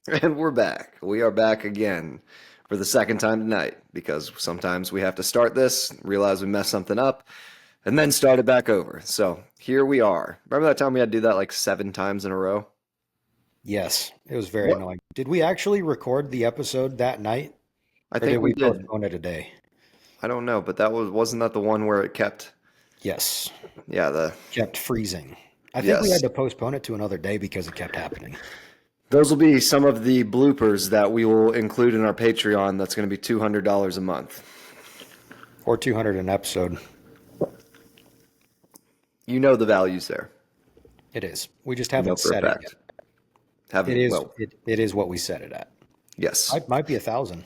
And we're back. We are back again for the second time tonight because sometimes we have to start this, realize we messed something up, and then start it back over. So here we are. Remember that time we had to do that like 7 times in a row? Yes, it was very What? annoying. Did we actually record the episode that night, I or did think we we did. postpone it a day? I don't know, but that wasn't that the one where it kept, Yes, yeah, the kept freezing. I think we had yes. to postpone it to another day because it kept happening. Those will be some of the bloopers that we will include in our Patreon. That's going to be $200 a month. Or 200 an episode. You know the values there. It is. We just You know haven't for a set it fact. yet. It is. Well, It is what we set it at. yes. Might be 1,000.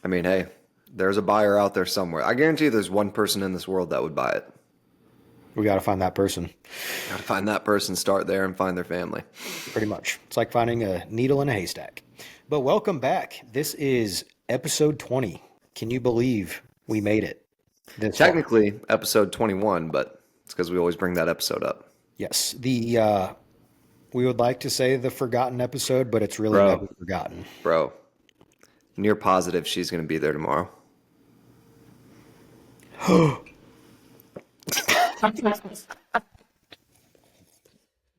I mean, hey, there's a buyer out there somewhere. I guarantee you there's one person in this world that would buy it. We got to find that person. Gotta find that person, start there, and find their family. Pretty much. It's like finding a needle in a haystack. But welcome back. This is episode 20. Can you believe we made it this far? Technically, episode 21, but it's because we always bring that episode up. Yes. We would like to say the forgotten episode, but it's really Bro, never forgotten. bro, near positive she's going to be there tomorrow.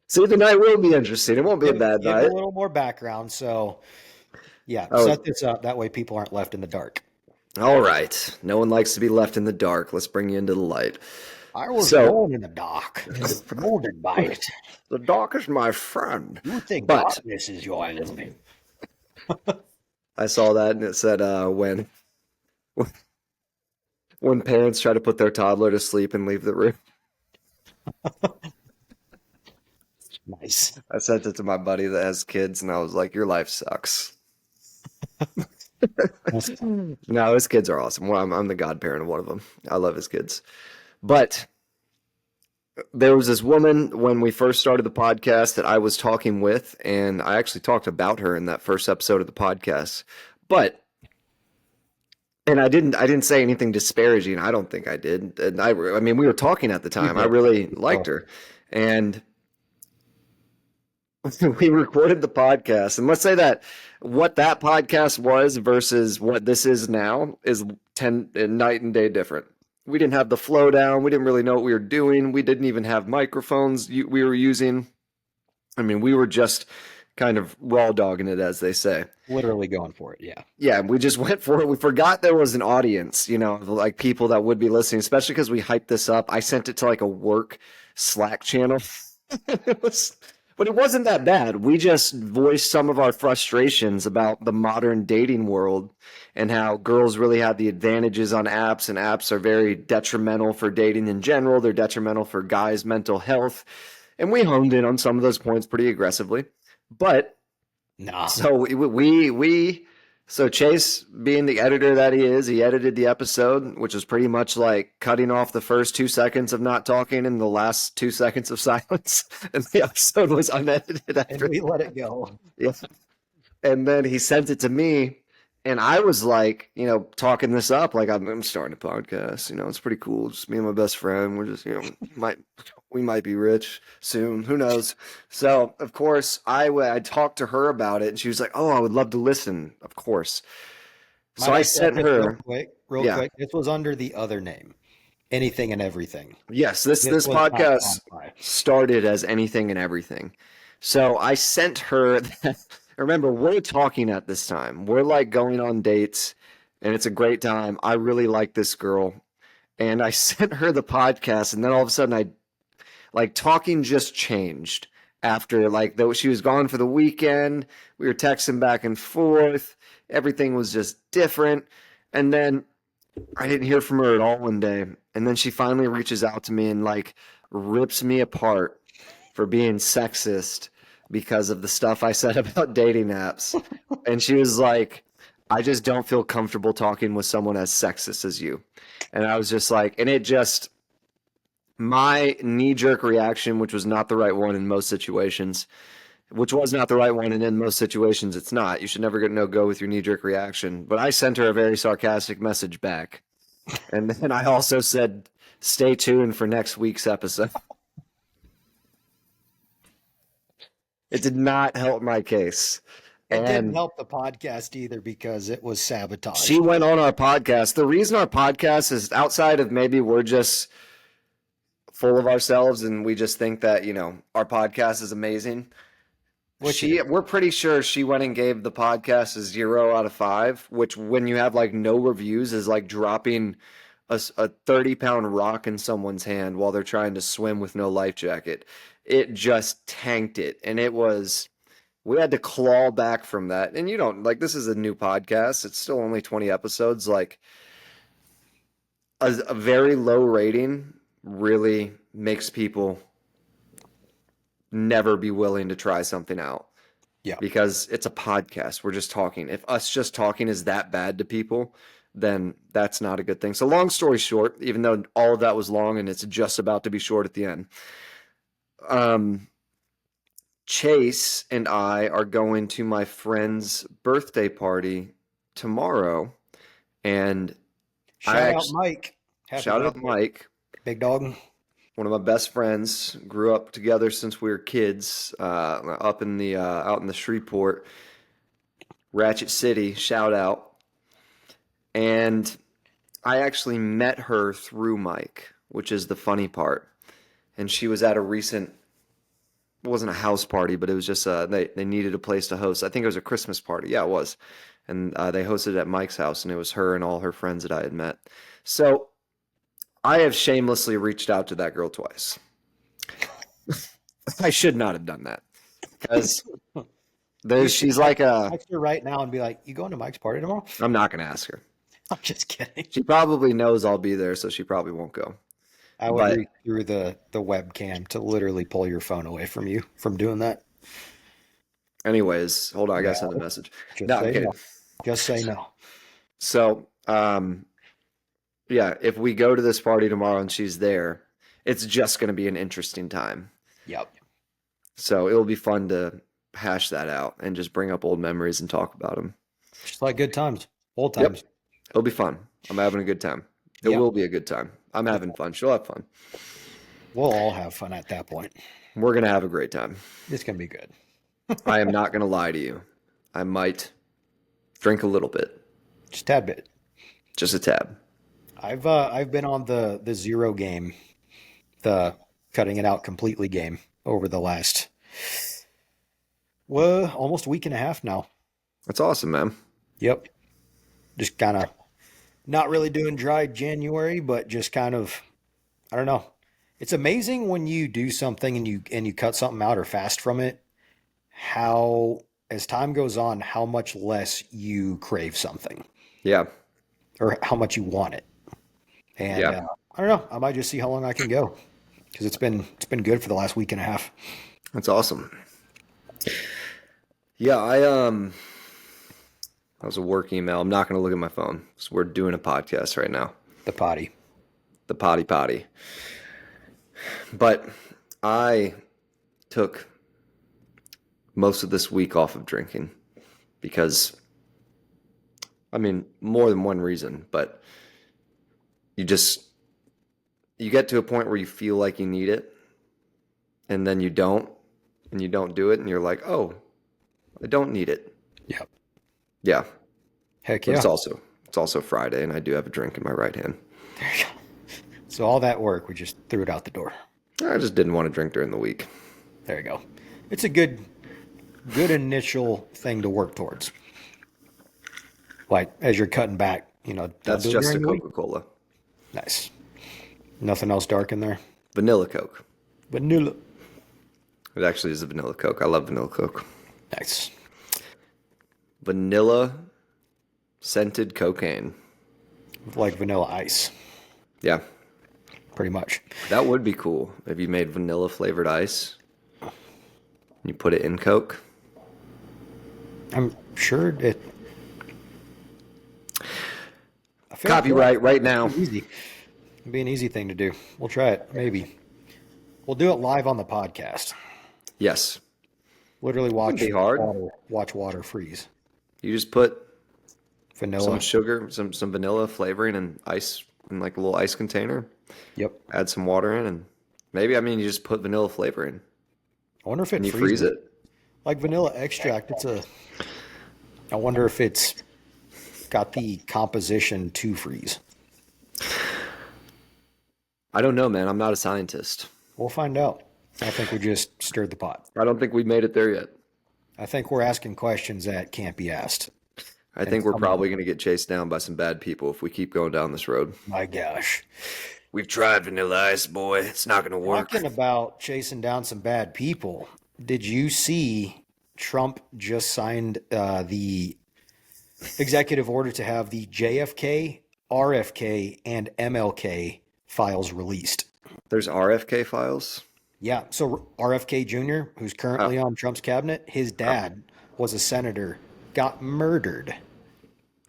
See, the night will be interesting. It won't be a bad Give a night. little more background. So, yeah, Oh, set this up. That way people aren't left in the dark. all right. No one likes to be left in the dark. Let's bring you into the light. I was So, born in the dark, molded by it. the dark is my friend. You think But darkness is your enemy. I saw that and it said when parents try to put their toddler to sleep and leave the room. Nice. I sent it to my buddy that has kids, and I was like, "Your life sucks." No, his kids are awesome. Well, I'm the godparent of one of them. I love his kids. But there was this woman when we first started the podcast that I was talking with, and I actually talked about her in that first episode of the podcast. But and I didn't say anything disparaging. I don't think I did. And I mean, we were talking at the You time. I did. really liked her, and we recorded the podcast. And let's say that what that podcast was versus what this is now is night and day different. We didn't have the flow down. We didn't really know what we were doing. We didn't even have microphones we were using. I mean, we were just kind of raw dogging it, as they say. Literally going for it. Yeah. Yeah, we just went for it. We forgot there was an audience, like people that would be listening, especially because we hyped this up. I sent it to like a work Slack channel. But it wasn't that bad. We just voiced some of our frustrations about the modern dating world and how girls really have the advantages on apps, and apps are very detrimental for dating in general. They're detrimental for guys' mental health. And we honed in on some of those points pretty aggressively. But Nah. so so Chase, being the editor that he is, he edited the episode, which is pretty much like cutting off the first 2 seconds of not talking and the last 2 seconds of silence, and the episode was unedited And after. we let it go. Yeah. And then he sent it to me, and I was like, talking this up, like I'm starting a podcast. It's pretty cool. Just me and my best friend. We're just, we might be rich soon. Who knows? So of course I talked to her about it, and she was like, "Oh, I would love to listen." Of course. So Might I I sent step in her. real Yeah. quick? This was under the other name, Anything and Everything. Yes, this This this was not podcast Spotify. started as Anything and Everything. So I sent her remember, we're talking at this time. We're like going on dates, and it's a great time. I really like this girl. And I sent her the podcast, and then all of a sudden like talking just changed after, like, though she was gone for the weekend. We were texting back and forth. Everything was just different. And then I didn't hear from her at all one day. And then she finally reaches out to me and like rips me apart for being sexist because of the stuff I said about dating apps. And she was like, "I just don't feel comfortable talking with someone as sexist as you." And I was just like, and it just, my knee jerk reaction, which was not the right one in most situations, which was not the right one, and in most situations it's not. You should never go with your knee jerk reaction. But I sent her a very sarcastic message back. And then I also said, "Stay tuned for next week's episode." It did not help my case. It didn't And help the podcast either because it was sabotage. she went on our podcast. The reason our podcast is outside of maybe we're just full of ourselves and we just think that, our podcast is amazing. We're pretty sure she went and gave the podcast a 0 out of 5, which when you have like no reviews is like dropping a 30-pound rock in someone's hand while they're trying to swim with no life jacket. It just tanked it. And we had to claw back from that. And this is a new podcast. It's still only 20 episodes. Like a very low rating really makes people never be willing to try something out. Yeah. Because it's a podcast. We're just talking. If us just talking is that bad to people, then that's not a good thing. So long story short, even though all of that was long and it's just about to be short at the end, Chase and I are going to my friend's birthday party tomorrow. And Shout out Mike. Shout out Mike. Big dog. One of my best friends, grew up together since we were kids, up in the out in the Shreveport, Ratchet City. Shout out. And I actually met her through Mike, which is the funny part. And she was at a recent, it wasn't a house party, but it was just they needed a place to host. I think it was a Christmas party. Yeah, it was. And they hosted it at Mike's house, and it was her and all her friends that I had met. So I have shamelessly reached out to that girl twice. I should not have done that because she's like text her right now and be like, "You going to Mike's party tomorrow?" I'm not going to ask her. I'm just kidding. She probably knows I'll be there, so she probably won't go. I would reach through the webcam to literally pull your phone away from you from doing that. Anyways, hold on. I got to send a message. Just say no. So, yeah, if we go to this party tomorrow and she's there, it's just going to be an interesting time. Yep. So it'll be fun to hash that out and just bring up old memories and talk about them. Just like good times, old times. Yep. It'll be fun. I'm having a good time. It will be a good time. I'm having fun. She'll have fun. We'll all have fun at that point. We're going to have a great time. It's going to be good. I am not going to lie to you. I might drink a little bit. Just a tad bit. Just a tab. I've been on the zero game, the cutting it out completely game over the last almost a week and a half now. That's awesome, man. Yep. Just kind of not really doing dry January, but just kind of, I don't know. It's amazing when you do something and you cut something out or fast from it, how as time goes on, how much less you crave something. Yeah. Or how much you want it. And I don't know. I might just see how long I can go because it's been good for the last week and a half. That's awesome. Yeah, that was a work email. I'm not going to look at my phone. So we're doing a podcast right now. The potty. But I took most of this week off of drinking because, I mean, more than one reason, but you get to a point where you feel like you need it and then you don't do it and you're like, oh, I don't need it. Yep. Yeah. Heck But yeah. it's also Friday and I do have a drink in my right hand. There you go. So all that work, we just threw it out the door. I just didn't want to drink during the week. There you go. It's a good initial thing to work towards. Like as you're cutting back, That's just a Coca-Cola. Nice. Nothing else dark in there? Vanilla Coke. Vanilla. It actually is a vanilla Coke. I love vanilla Coke. Nice. Vanilla scented cocaine. Like vanilla ice, Yeah. pretty much. That would be cool if you made vanilla flavored ice. And you put it in Coke. I'm sure it. I feel Copyright right now. It'd be easy. It'd be an easy thing to do. We'll try it. Maybe. We'll do it live on the podcast. Yes. Literally watch be hard. watch water freeze. You just put Vanilla. some sugar, some vanilla flavoring and ice in like a little ice container. Yep. Add some water in and maybe, you just put vanilla flavor in I wonder if it and you freezes. freeze it. Like vanilla extract. I wonder if it's got the composition to freeze. I don't know, man. I'm not a scientist. We'll find out. I think we just stirred the pot. I don't think we've made it there yet. I think we're asking questions that can't be asked. I And think we're someone, probably going to get chased down by some bad people if we keep going down this road. my gosh. We've tried Vanilla Ice, boy. It's not going to work. Talking about chasing down some bad people, did you see Trump just signed the executive order to have the JFK, RFK, and MLK files released? There's RFK files. Yeah, so RFK Jr., who's currently Oh, on Trump's cabinet, his dad was a senator, got murdered.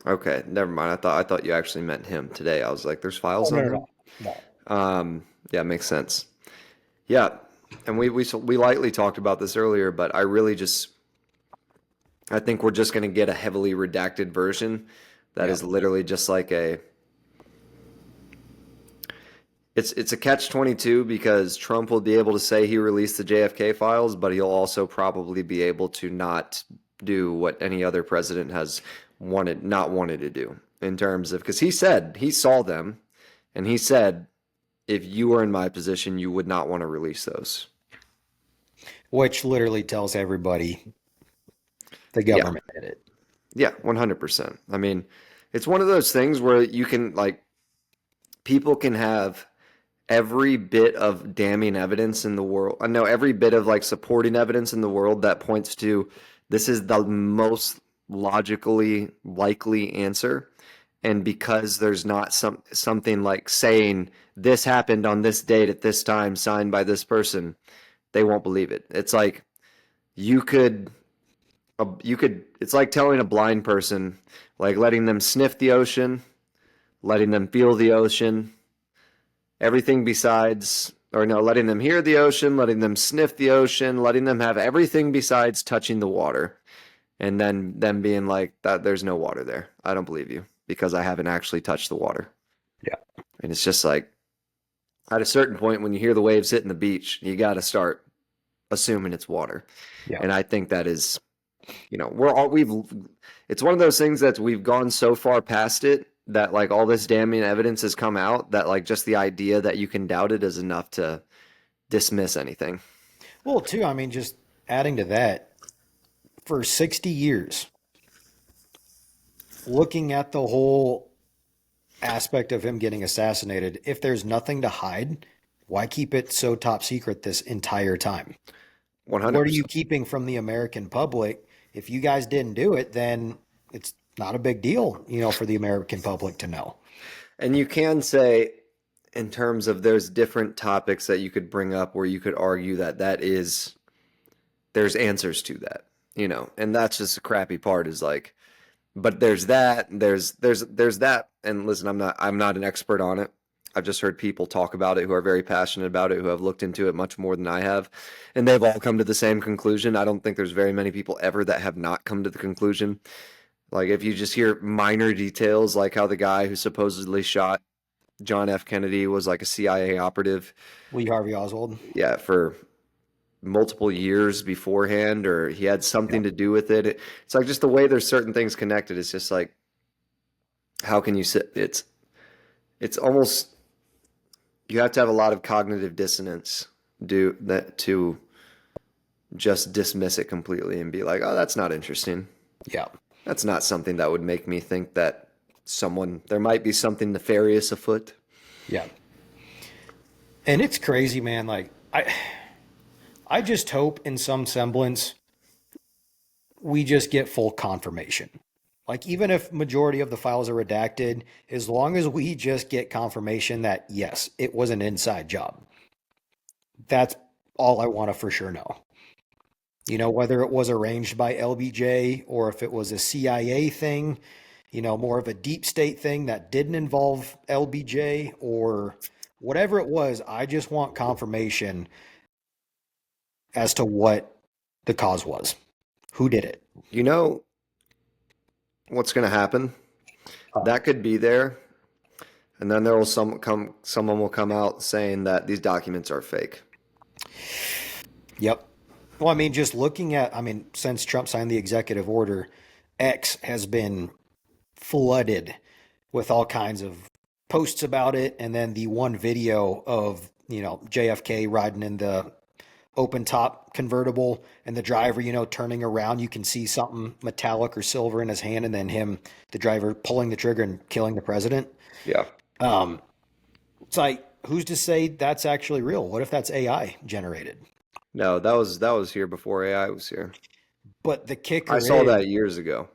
okay. Never mind. I thought you actually meant him today. I was like, there's Oh, files no, on no, him. no. No. Yeah, makes sense. Yeah, and we lightly talked about this earlier, but I think we're just going to get a heavily redacted version that Yeah. is literally just like it's a catch-22 because Trump will be able to say he released the JFK files, but he'll also probably be able to not do what any other president has not wanted to do in terms of because he said he saw them and he said if you were in my position, you would not want to release those. Which literally tells everybody the Yeah, government did it. yeah, 100%. I mean, it's one of those things where you can like people can have every bit of damning evidence in the world. I know every bit of like supporting evidence in the world that points to this is the most logically likely answer. And because there's not something like saying this happened on this date at this time, signed by this person, they won't believe it. It's like you could it's like telling a blind person, like letting them sniff the ocean, letting them feel the ocean, everything besides, or no, letting them hear the ocean, letting them sniff the ocean, letting them have everything besides touching the water, and then them being like, that there's no water there. I don't believe you because I haven't actually touched the water. Yeah. And it's just like, at a certain point, when you hear the waves hitting the beach, you got to start assuming it's water. Yeah. And I think that is, it's one of those things that we've gone so far past it that like all this damning evidence has come out that like just the idea that you can doubt it is enough to dismiss anything. Well, too, I mean, just adding to that, for 60 years, looking at the whole aspect of him getting assassinated, if there's nothing to hide, why keep it so top secret this entire time? What are you 100%. keeping from the American public? If you guys didn't do it, then it's not a big deal, for the American public to know. And you can say, in terms of there's different topics that you could bring up where you could argue that there's answers to that, and that's just the crappy part is like, but there's that, there's that. And listen, I'm not an expert on it. I've just heard people talk about it who are very passionate about it, who have looked into it much more than I have, and they've all come to the same conclusion. I don't think there's very many people ever that have not come to the conclusion. Like if you just hear minor details, like how the guy who supposedly shot John F. Kennedy was like a CIA operative, Lee Harvey Oswald. yeah, for multiple years beforehand, or he had Yeah. something to do with it. It's like just the way there's certain things connected. It's just like, how can you sit? It's almost you have to have a lot of cognitive dissonance do that to just dismiss it completely and be like, oh, that's not interesting. Yeah. That's not something that would make me think that there might be something nefarious afoot. Yeah. And it's crazy, man. Like I just hope in some semblance we just get full confirmation. Like even if majority of the files are redacted, as long as we just get confirmation that yes, it was an inside job. That's all I want to for sure know. Whether it was arranged by LBJ or if it was a CIA thing, more of a deep state thing that didn't involve LBJ or whatever it was, I just want confirmation as to what the cause was. Who did it? You know what's going to happen? That could be there, and then there will someone will come out saying that these documents are fake. Yep. Well, I mean, just looking at, since Trump signed the executive order, X has been flooded with all kinds of posts about it. And then the one video of, JFK riding in the open top convertible and the driver, turning around, you can see something metallic or silver in his hand, and then the driver, pulling the trigger and killing the president. Yeah. Um, it's like, who's to say that's actually real? What if that's AI generated? No, that was here before AI was here. But the I kicker saw is, that years ago.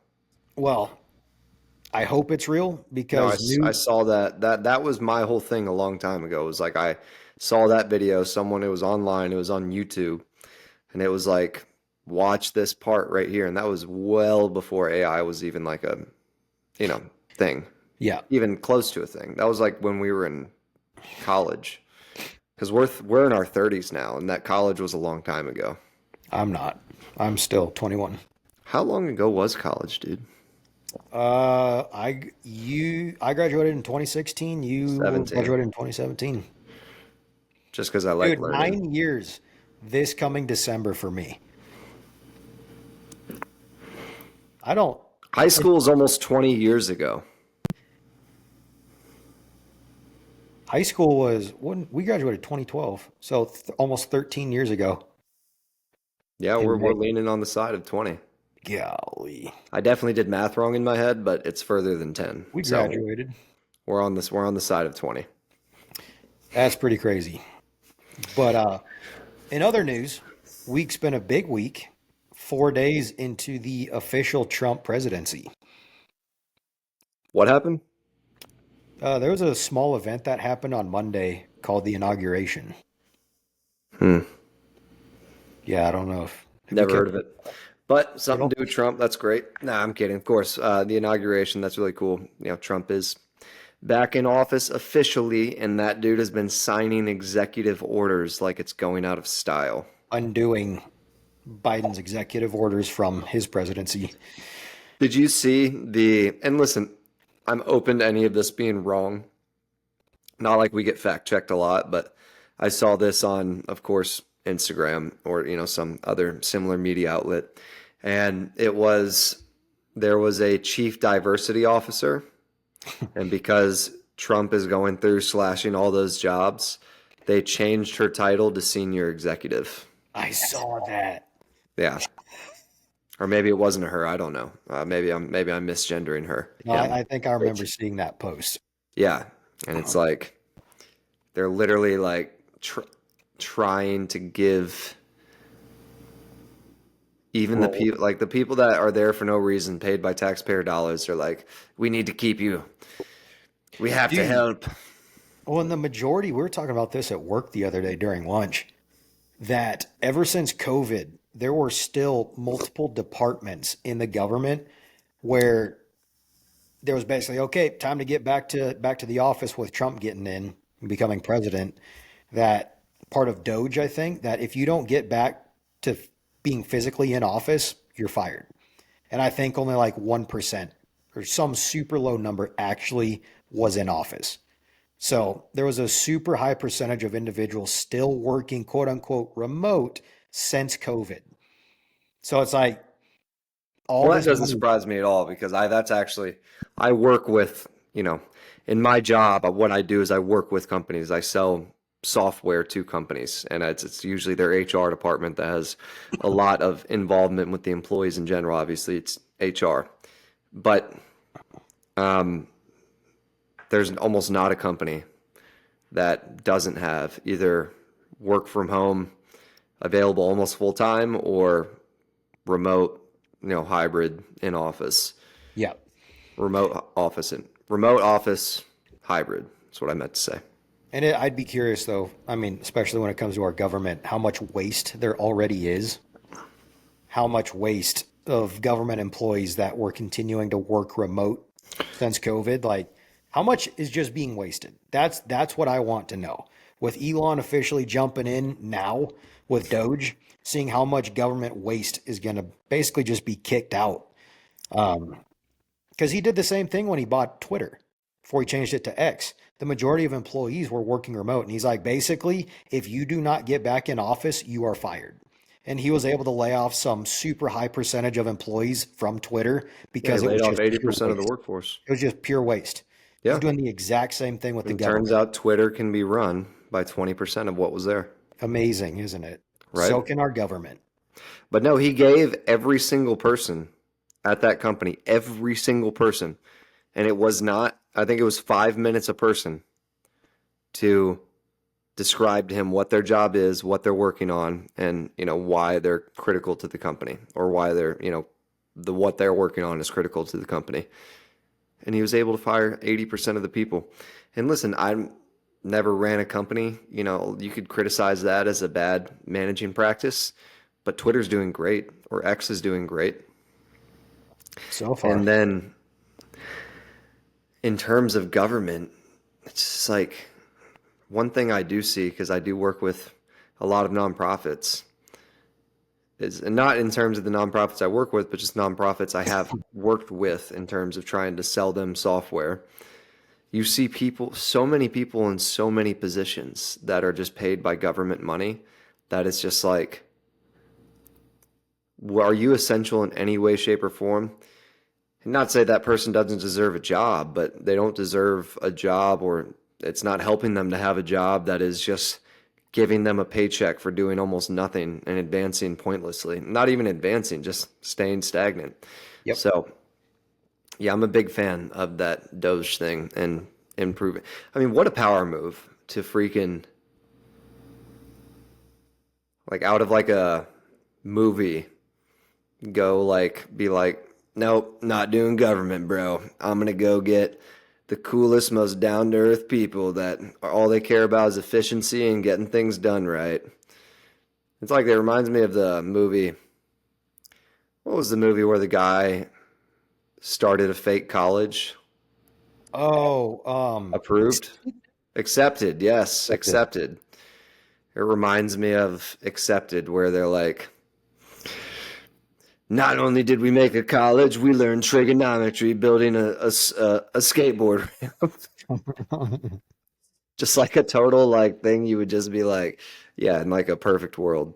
well, I hope it's real No, because I saw that was my whole thing a long time ago. It was like I saw that video, someone, it was online, it was on YouTube, and it was like, watch this part right here. And that was well before AI was even like a, you know, thing, yeah, even close to a thing. That was like when we were in college, because we're in our 30s now, and that college was a long time ago. I'm not. I'm still 21. How long ago was college, dude? I graduated in 2016. You 17. graduated in 2017. Just because I like Dude, learning. 9 years this coming December for me. I don't. High school is almost 20 years ago. High school was when we graduated 2012, so almost 13 years ago. Yeah, In we're May. leaning on the side of 20. Golly, I definitely did math wrong in my head, but it's further than 10. we So graduated. we're on the side of 20. That's pretty crazy. But in other news, week's been a big week. 4 days into the official Trump presidency. What happened? There was a small event that happened on Monday called the inauguration. Hmm. Yeah, I don't know if have you Never heard kept of it. But at something to all? do with Trump, that's great. Nah, I'm kidding. Of course, the inauguration, that's really cool. Trump is back in office officially, and that dude has been signing executive orders like it's going out of style. Undoing Biden's executive orders from his presidency. Did you see and listen, I'm open to any of this being wrong. Not like we get fact checked a lot, but I saw this on, of course, Instagram or, some other similar media outlet. And there was a chief diversity officer. And because Trump is going through slashing all those jobs, they changed her title to senior executive. I saw that. Yeah. Or maybe it wasn't her. I don't know. Maybe I'm misgendering her. No, Him. I think I remember Which, seeing that post. yeah. And it's like they're literally like trying to give even Well, the people that are there for no reason, paid by taxpayer dollars, are like, we need to keep you. We have to dude, help. well, in the majority, we were talking about this at work the other day during lunch, that ever since COVID, there were still multiple departments in the government where there was basically, okay, time to get back to the office with Trump getting in and becoming president. That part of Doge, I think, that if you don't get back to being physically in office, you're fired. And I think only like 1% or some super low number actually was in office. So there was a super high percentage of individuals still working quote unquote remote since COVID. So it's like all Well, that this doesn't money. surprise me at all because I work with, in my job, what I do is I work with companies. I sell software to companies, and it's usually their HR department that has a lot of involvement with the employees in general. Obviously, it's HR, but um, there's almost not a company that doesn't have either work from home available almost full time or remote, hybrid in office, Yeah. remote office hybrid. That's what I meant to say. And I'd be curious though, I mean, especially when it comes to our government, how much waste there already is, how much waste of government employees that were continuing to work remote since COVID, like how much is just being wasted? That's what I want to know. With Elon officially jumping in now with Doge, seeing how much government waste is going to basically just be kicked out. Because he did the same thing when he bought Twitter before he changed it to X. The majority of employees were working remote. And he's like, basically, if you do not get back in office, you are fired. and he was able to lay off some super high percentage of employees from Twitter Yeah, he because it laid was off just pure 80% of the waste. workforce. It was just pure waste. He's Yeah. doing the exact same thing with the And it turns government. out Twitter can be run by 20% of what was there, Amazing, isn't it? right? So can our government. But no, he gave every single person at that company, every single person, and it was not, I think it was 5 minutes a person to describe to him what their job is, what they're working on, and why they're critical to the company, or why the what they're working on is critical to the company. And he was able to fire 80% of the people. And listen, I never ran a company. You could criticize that as a bad managing practice, but Twitter's doing great, or X is doing great. So far. And then in terms of government, it's just like one thing I do see, because I do work with a lot of nonprofits, is, and not in terms of the nonprofits I work with, but just nonprofits I have worked with in terms of trying to sell them software. You see people, so many people in so many positions that are just paid by government money, that it's just like, well, are you essential in any way, shape, or form? And not say that person doesn't deserve a job, but they don't deserve a job, or it's not helping them to have a job that is just giving them a paycheck for doing almost nothing and advancing pointlessly. Not even advancing, just staying stagnant. Yep. So, yeah, I'm a big fan of that Doge thing and improving. I mean, what a power move to freaking, like, out of like a movie, go like, be like, nope, not doing government, bro. I'm gonna go get the coolest, most down to earth people that all they care about is efficiency and getting things done right. It's like, it reminds me of the movie. What was the movie where the guy started a fake college? Oh, Approved? Accepted, yes, accepted. accepted. It reminds me of Accepted, where they're like, not only did we make a college, we learned trigonometry building a skateboard ramp. Just like a total like thing you would just be like, yeah, in like a perfect world,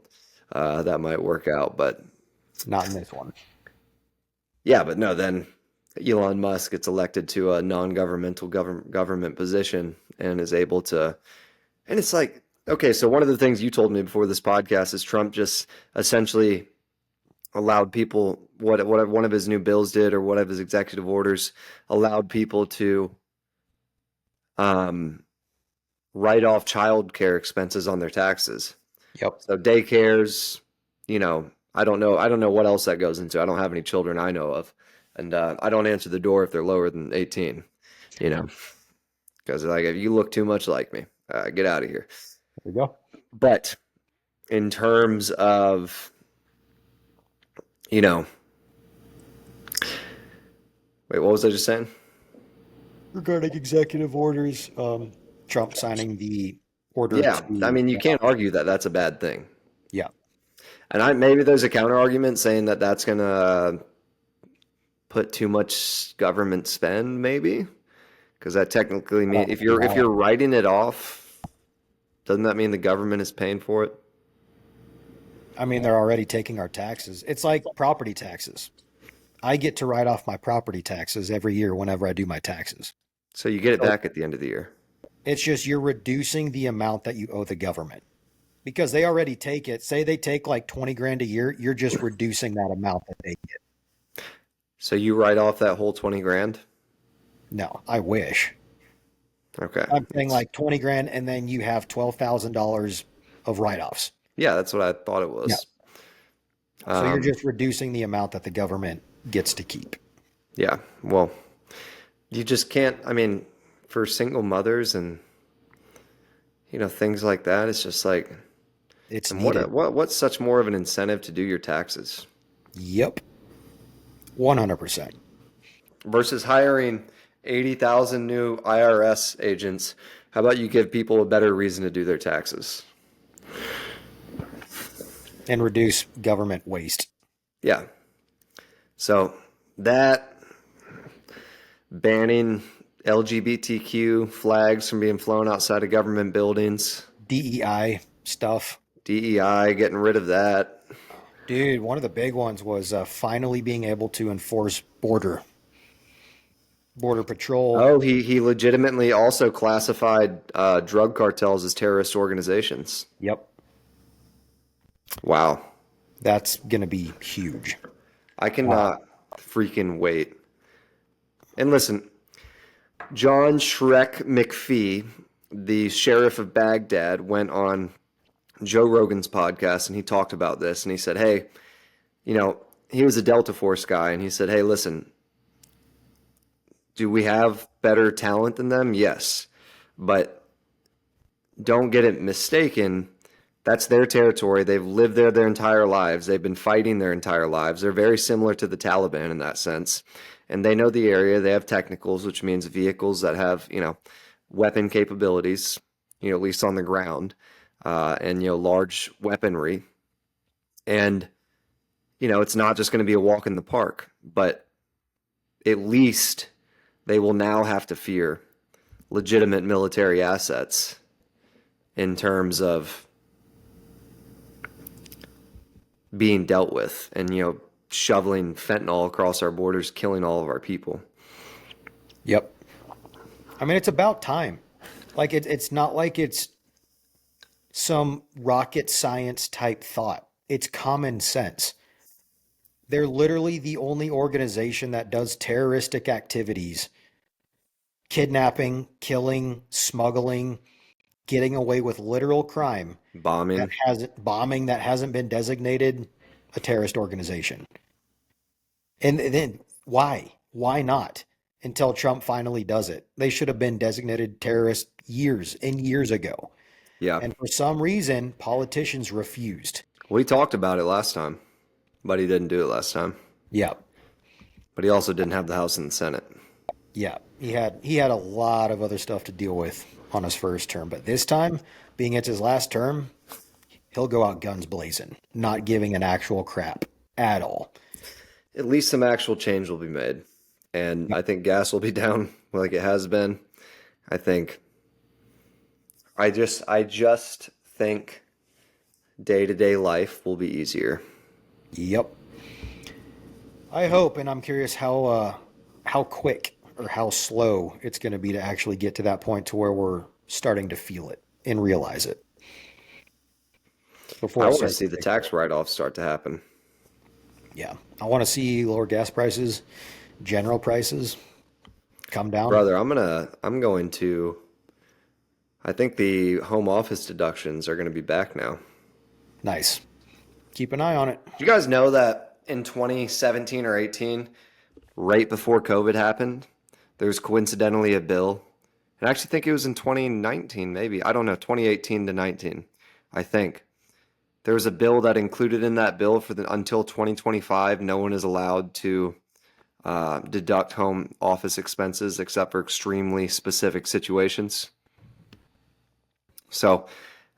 that might work out. But Not in this one. yeah, but no, then Elon Musk gets elected to a non-governmental government position and is able to, and it's like, okay, so one of the things you told me before this podcast is Trump just essentially allowed people, what one of his new bills did, or one of his executive orders allowed people to um, write off child care expenses on their taxes. Yep. So daycares, I don't know what else that goes into. I don't have any children I know of, and I don't answer the door if they're lower than 18. You know, because like, if you look too much like me, get out of here. There we go. But in terms of, you know, wait, what was I just saying? Regarding executive orders, Trump signing the order Yeah, I to, mean, you can't argue that that's a bad thing. yeah, And maybe there's a counter argument saying that that's gonna put too much government spend, maybe, because that technically mean, if you're writing it off, doesn't that mean the government is paying for it? I mean, they're already taking our taxes. It's like property taxes. I get to write off my property taxes every year whenever I do my taxes. So you get it So back at the end of the year. it's just you're reducing the amount that you owe the government because they already take it. Say they take like 20 grand a year, you're just reducing that amount that they get. So you write off that whole 20 grand? No, I wish. Okay. I'm saying like 20 grand and then you have $12,000 of write-offs. Yeah, that's what I thought it Yeah. was. So you're Um, just reducing the amount that the government gets to keep. yeah, well, you just can't, I mean, for single mothers and, things like that, it's just like, It's and needed. what's such more of an incentive to do your taxes Yep. 100%. versus hiring 80,000 new IRS agents? How about you give people a better reason to do their taxes? And reduce government waste. Yeah. So that, banning LGBTQ flags from being flown outside of government buildings, DEI stuff. DEI, getting rid of that. Dude, one of the big ones was finally being able to enforce border patrol. Oh, he legitimately also classified drug cartels as terrorist organizations. Yep, Wow. that's gonna be huge. I Uh, cannot freaking wait. And listen, John Shrek McPhee, the sheriff of Baghdad, went on Joe Rogan's podcast and he talked about this and he said, hey, you know, he was a Delta Force guy and he said, hey, listen, do we have better talent than them? Yes. But don't get it mistaken. That's their territory. They've lived there their entire lives. They've been fighting their entire lives. They're very similar to the Taliban in that sense. And they know the area. They have technicals, which means vehicles that have, weapon capabilities, at least on the ground, and, large weaponry. And, it's not just going to be a walk in the park, but at least they will now have to fear legitimate military assets in terms of being dealt with and shoveling fentanyl across our borders, killing all of our people. yep. I mean, it's about time. Like it's not like it's some rocket science type thought. It's common sense. They're literally the only organization that does terroristic activities, kidnapping, killing, smuggling, getting away with literal crime that Bombing. hasn't bombing that hasn't been designated a terrorist organization. And then why? Why not? Until Trump finally does it. They should have been designated terrorists years and years ago. Yeah. And for some reason, politicians refused. We talked about it last time, but he didn't do it last time. Yeah. But he also didn't have the House and the Senate. Yeah. He had a lot of other stuff to deal with on his first term, but this time, being it's his last term, he'll go out guns blazing, not giving an actual crap at all. At least some actual change will be made. And I think gas will be down like it has been. I think I just think day-to-day life will be easier. Yep. I hope, and I'm curious how quick or how slow it's going to be to actually get to that point to where we're starting to feel it and realize it before I it want to starts see to the take hold. tax write-offs start to happen. Yeah, I want to see lower gas prices, general prices come down. Brother, I'm going to I think the home office deductions are going to be back now. Nice. Keep an eye on it. Do you guys know that in 2017 or 18, right before COVID happened, there was coincidentally a bill, and I actually think it was in 2019, maybe. I don't know, 2018 to 19, I think. There was a bill that included in that bill for the until 2025, no one is allowed to deduct home office expenses except for extremely specific situations. So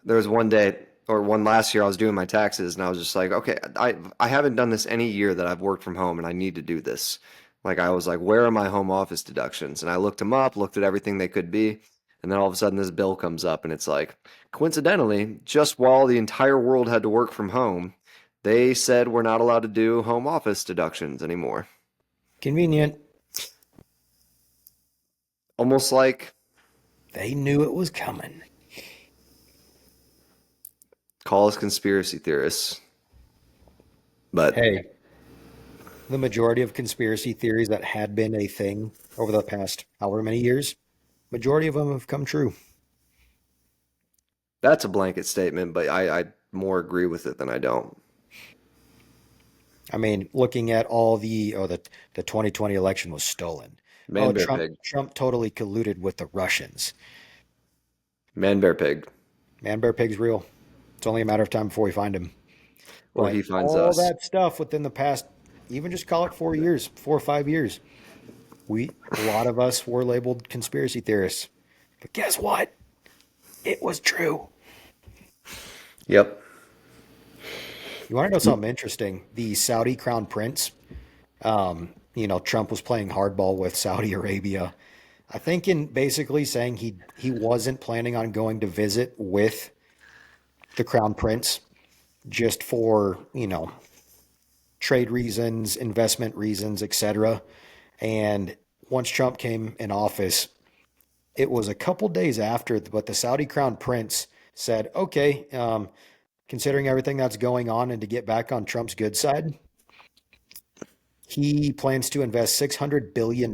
there was one day or one last year I was doing my taxes and I was just like, okay, I haven't done this any year that I've worked from home and I need to do this. Like I was like, where are my home office deductions? And I looked them up, looked at everything they could be, and then all of a sudden this bill comes up and it's like, coincidentally, just while the entire world had to work from home, they said we're not allowed to do home office deductions anymore. Convenient. Almost like They knew it was coming. call us conspiracy theorists. But Hey, the majority of conspiracy theories that had been a thing over the past however many years, majority of them have come true. that's a blanket statement, but I more agree with it than I don't. I mean, looking at all the 2020 election was stolen. Man, Oh, bear, Trump pig. Trump totally colluded with the Russians. Man, bear, pig. Man, Bear Pig's real. It's only a matter of time before we find him. Or But he finds all us. that stuff within the past, even just call it 4 years, 4 or 5 years, a lot of us were labeled conspiracy theorists. But guess what? It was true. Yep. You want to know something interesting? The Saudi crown prince, Trump was playing hardball with Saudi Arabia. I think in basically saying he wasn't planning on going to visit with the crown prince just for, trade reasons, investment reasons, etc. And once Trump came in office, it was a couple days after, but the Saudi crown prince said, okay, considering everything that's going on and to get back on Trump's good side, he plans to invest $600 billion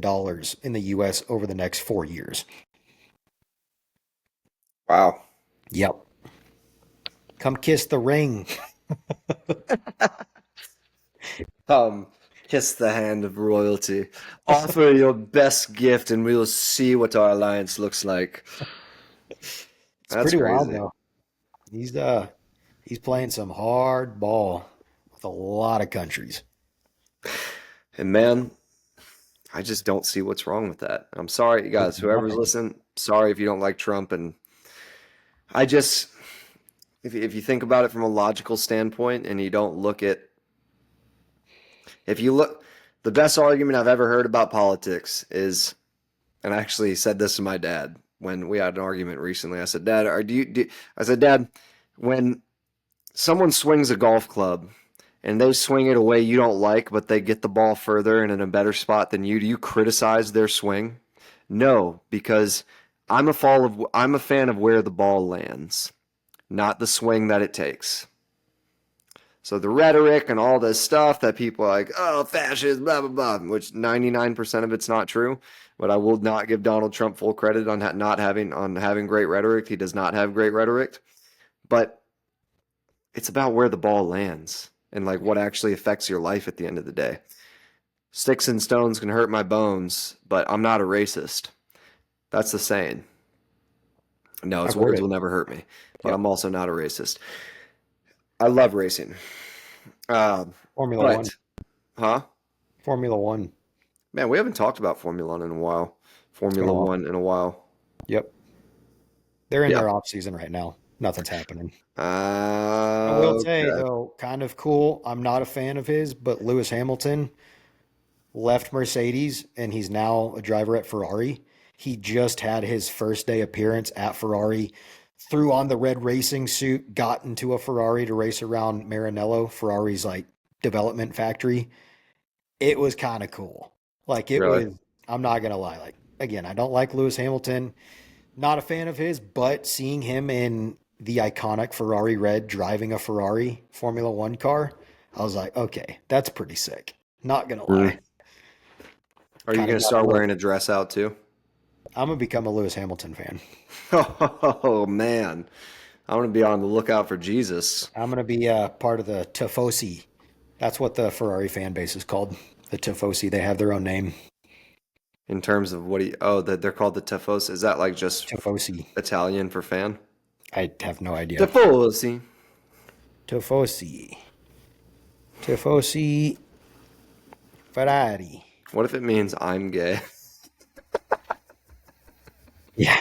in the US over the next 4 years. Wow. Yep. Come kiss the ring. Um, Kiss the hand of royalty. Offer your best gift, and we will see what our alliance looks like. It's That's pretty wild crazy. though. He's playing some hard ball with a lot of countries. And man, I just don't see what's wrong with that. I'm sorry, you There's guys, whoever's nothing. listening, sorry if you don't like Trump. And I just, if you think about it from a logical standpoint and you don't look at, if you look, the best argument I've ever heard about politics is, and I actually said this to my dad when we had an argument recently. I said, Dad, I said, Dad, when someone swings a golf club and they swing it a way you don't like, but they get the ball further and in a better spot than you, do you criticize their swing? No, because I'm a fan of where the ball lands, not the swing that it takes. So the rhetoric and all this stuff that people are like, oh, fascist, blah, blah, blah, which 99% of it's not true. But I will not give Donald Trump full credit on not having great rhetoric. He does not have great rhetoric. But it's about where the ball lands and like what actually affects your life at the end of the day. Sticks and stones can hurt my bones, but I'm not a racist. That's the saying. No, his I've heard words will it. never hurt me, but Yep. I'm also not a racist. I love racing. Um, Formula One. but, huh? Formula One. Man, we haven't talked about Formula One in a while. It's been Formula a while. One in a while. Yep. They're in Yeah. their off season right now. Nothing's happening. I will say Okay. though, kind of cool. I'm not a fan of his, but Lewis Hamilton left Mercedes and he's now a driver at Ferrari. He just had his first day appearance at Ferrari, threw on the red racing suit, got into a Ferrari to race around Maranello, Ferrari's like development factory. It was kind of cool. Like it Really? was, I'm not gonna lie. Like again, I don't like Lewis Hamilton, not a fan of his, but seeing him in the iconic Ferrari red driving a Ferrari Formula One car, I was like, okay, that's pretty sick. Not gonna lie. Mm. Are you Kind of going to got a start little. wearing a dress out too? I'm gonna become a Lewis Hamilton fan. Oh, man. I'm going to be on the lookout for Jesus I'm gonna be part of the Tifosi. That's what the Ferrari fan base is called. The Tifosi. They have their own name. in terms of that they're called the Tifos. Is that like just Tifosi. Italian for fan? I have no idea. Tifosi. Tifosi. Tifosi Ferrari. What if it means I'm gay? Yeah.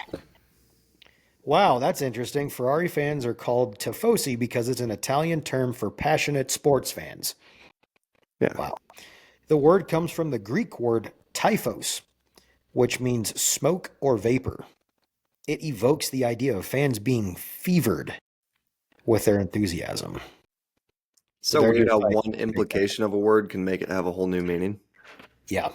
Wow, that's interesting. Ferrari fans are called tifosi because it's an Italian term for passionate sports fans. Yeah. Wow. The word comes from the Greek word typhos, which means smoke or vapor. It evokes the idea of fans being fevered with their enthusiasm. So So they're weird just how like, one implication of a word can make it have a whole new meaning. yeah,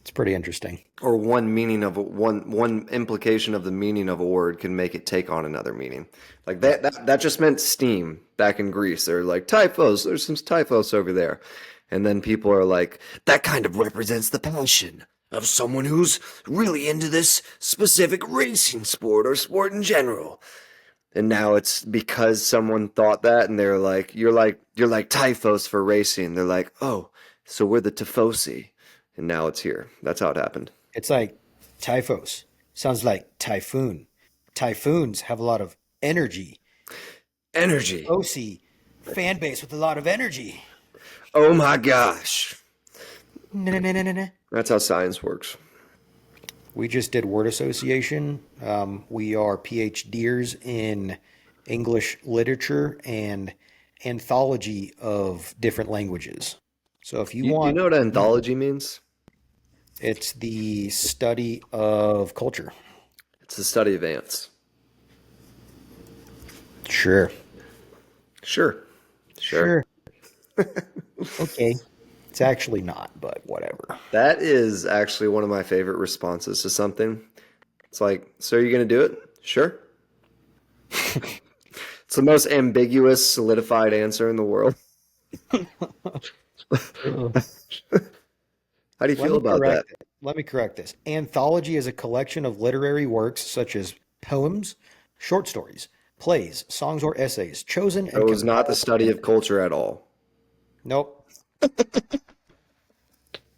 it's pretty interesting. Or one meaning of one implication of the meaning of a word can make it take on another meaning. Like Yep. that just meant steam back in Greece. They're like typhos. There's some typhos over there, and then people are like, that kind of represents the passion of someone who's really into this specific racing sport or sport in general. And now it's because someone thought that, and they're like, you're like typhos for racing. They're like, oh, so we're the tifosi, and now it's here. That's how it happened. It's like typhos. Sounds like typhoon. Typhoons have a lot of energy. Energy. OC fan base with a lot of energy. Oh my gosh. Na-na-na-na-na. That's how science works. We just did word association. We are PhDers in English literature and anthology of different languages. So if you You want, know what anthology means? it's the study of culture. It's the study of ants. Sure. Sure. Sure. Sure. Okay. It's actually not, but whatever. That is actually one of my favorite responses to something. It's like, so are you going to do it? Sure. It's the most ambiguous, solidified answer in the world. Ugh. How do you feel about that? Let me correct this. Anthology is a collection of literary works such as poems, short stories, plays, songs, or essays chosen So and it was not the compiled. study of culture at all. Nope,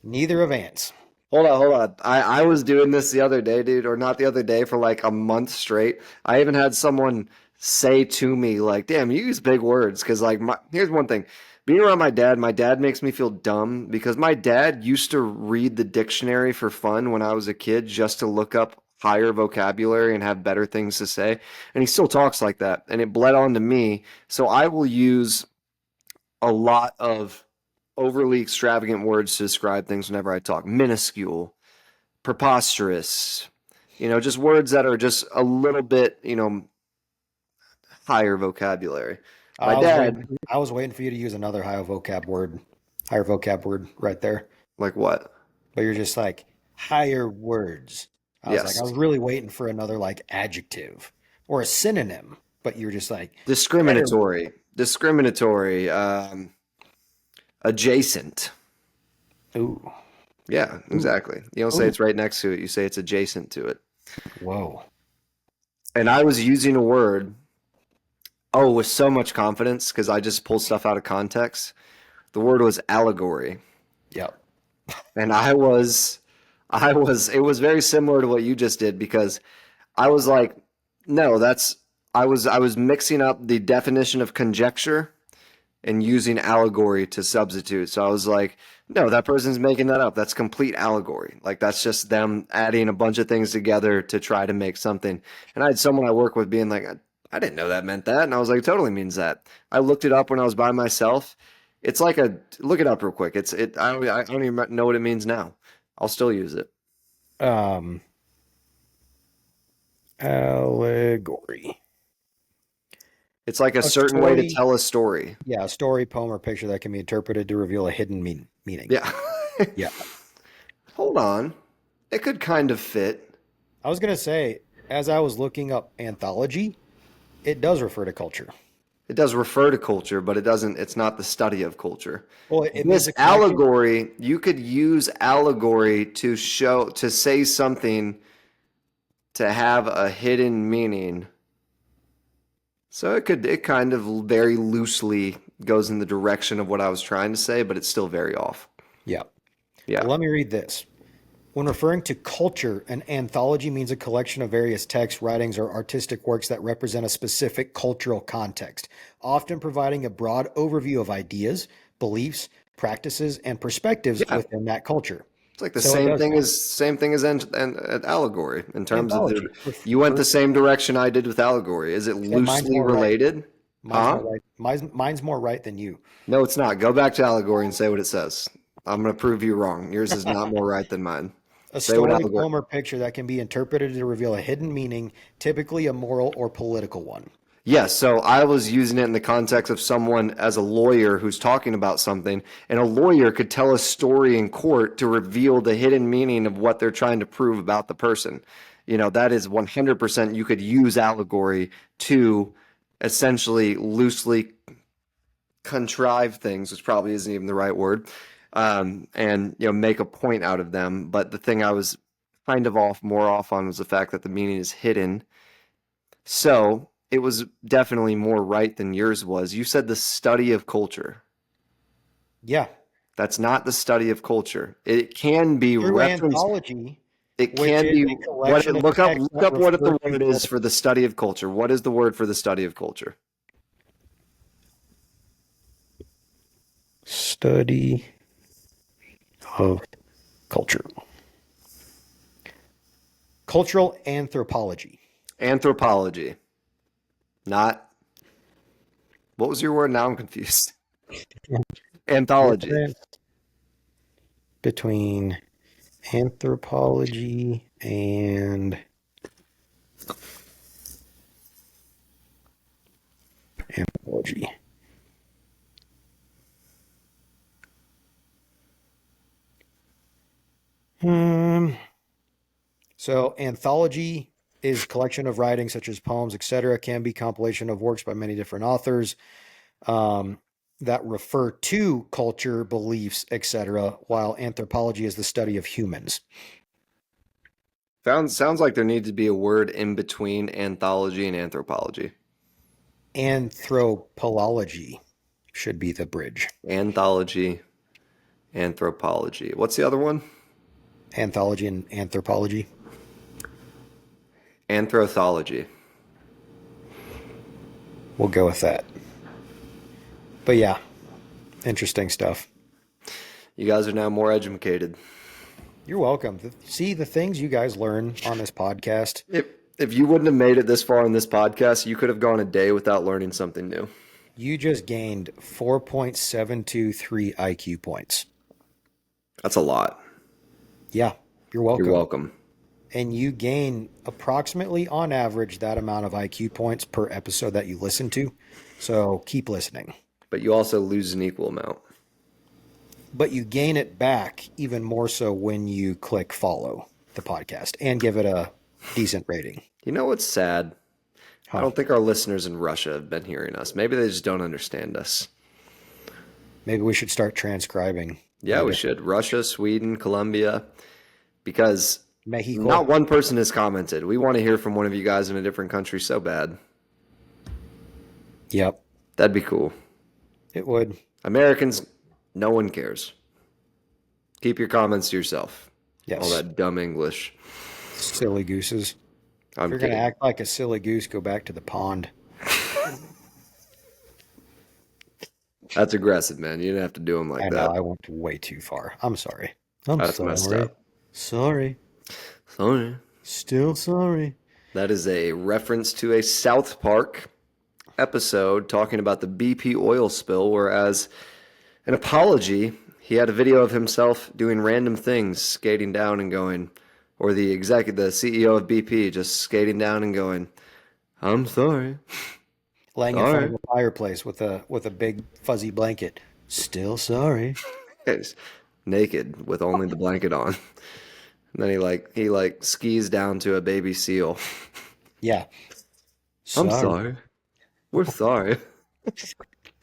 neither of ants. Hold on, hold on. I was doing this the other day, dude, or not the other day, for like a month straight. I even had someone say to me, like, damn, you use big words. Because, like, here's one thing. Being around my dad makes me feel dumb because my dad used to read the dictionary for fun when I was a kid just to look up higher vocabulary and have better things to say. And he still talks like that. And it bled on to me. So I will use a lot of overly extravagant words to describe things whenever I talk. Minuscule, preposterous, just words that are just a little bit, higher vocabulary. My dad, I was waiting for you to use another higher vocab word right there. like what? But you're just like higher words. I Yes. was really waiting for another like adjective or a synonym, but you're just like better. Discriminatory, adjacent. Ooh, Yeah, ooh, exactly. You don't say ooh. it's right next to it, you say it's adjacent to it. Whoa. And I was using a word, oh, with so much confidence because I just pull stuff out of context. The word was allegory. Yep. And it was very similar to what you just did because I was like, no, I was mixing up the definition of conjecture and using allegory to substitute. So I was like, no, that person's making that up. That's complete allegory. Like that's just them adding a bunch of things together to try to make something. And I had someone I work with being like, I didn't know that meant that. And I was like, it totally means that. I looked it up when I was by myself. It's like look it up real quick. I don't even know what it means now. I'll still use it. Um, allegory. It's like a A certain way to story. tell a story. Yeah, a story, poem, or picture that can be interpreted to reveal a hidden meaning. Yeah. Yeah. Hold on. It could kind of fit. I was gonna say, as I was looking up anthology, it does refer to culture. It does refer to culture, but it's not the study of culture. Well, it means This a collection. allegory, you could use allegory to say something to have a hidden meaning. So it kind of very loosely goes in the direction of what I was trying to say, but it's still very off. Yeah. Yeah. Well, let me read this. When referring to culture, an anthology means a collection of various texts, writings, or artistic works that represent a specific cultural context, often providing a broad overview of ideas, beliefs, practices, and perspectives Yeah. within that culture. It's like the So it does that. same thing as an allegory in terms of Anthology. you went the same direction I did with allegory. Is it And mine's loosely more right. related? Mine's Huh? more right. Mine's more right than you. No, it's not. Go back to allegory and say what it says. I'm going to prove you wrong. Yours is not more right than mine. A Say what story, allegory. poem, or picture that can be interpreted to reveal a hidden meaning, typically a moral or political one. Yes, so I was using it in the context of someone as a lawyer who's talking about something, and a lawyer could tell a story in court to reveal the hidden meaning of what they're trying to prove about the person. That is 100% you could use allegory to essentially loosely contrive things, which probably isn't even the right word, and make a point out of them. But the thing I was kind of more off on was the fact that the meaning is hidden. So it was definitely more right than yours was. You said the study of culture. Yeah. That's not the study of culture. It can be Through reference. anthology, It which can is be a what collection it of texts look that up what refer the to word is culture. for the study of culture. What is the word for the study of culture? Study of culture. Cultural anthropology. Anthropology. Not what was your word? Now I'm confused. Anthology. Difference between anthropology and anthropology. Um, so anthology is collection of writings such as poems, etc. Can be compilation of works by many different authors um, that refer to culture, beliefs, etc. While anthropology is the study of humans. Sounds like there needs to be a word in between anthology and anthropology. Anthropology should be the bridge. Anthology, anthropology. What's the other one? Anthology and anthropology. Anthrothology. We'll go with that. But yeah, interesting stuff. You guys are now more educated. You're welcome. See the things you guys learn on this podcast. If if you wouldn't have made it this far in this podcast, you could have gone a day without learning something new. You just gained 4.723 IQ points. That's a lot. Yeah, you're welcome. You're welcome. And you gain approximately on average that amount of IQ points per episode that you listen to. So keep listening. But you also lose an equal amount. But you gain it back even more so when you click follow the podcast and give it a decent rating. You know what's sad? I Huh. don't think our listeners in Russia have been hearing us. Maybe they just don't understand us. Maybe we should start transcribing. Yeah, we should. Russia, Sweden, Colombia. Because Mexico. not one person has commented. We want to hear from one of you guys in a different country so bad. Yep, That'd be cool. it would. Americans, no one cares. Keep your comments to yourself. Yes. All that dumb English. Silly gooses. I'm If you're going to kidding. act like a silly goose, go back to the pond. That's aggressive, man. You didn't have to do them like I know that. I went way too far. I'm sorry. I'm That's sorry. messed up. Sorry. Sorry. Still sorry. That is a reference to a South Park episode talking about the BP oil spill, whereas an apology, he had a video of himself doing random things, skating down and going, or the CEO of BP just skating down and going, I'm sorry. Laying in front Sorry. of a fireplace with a big fuzzy blanket. Still sorry. He's naked with only the blanket on. And then he skis down to a baby seal. Yeah. I'm sorry. We're sorry.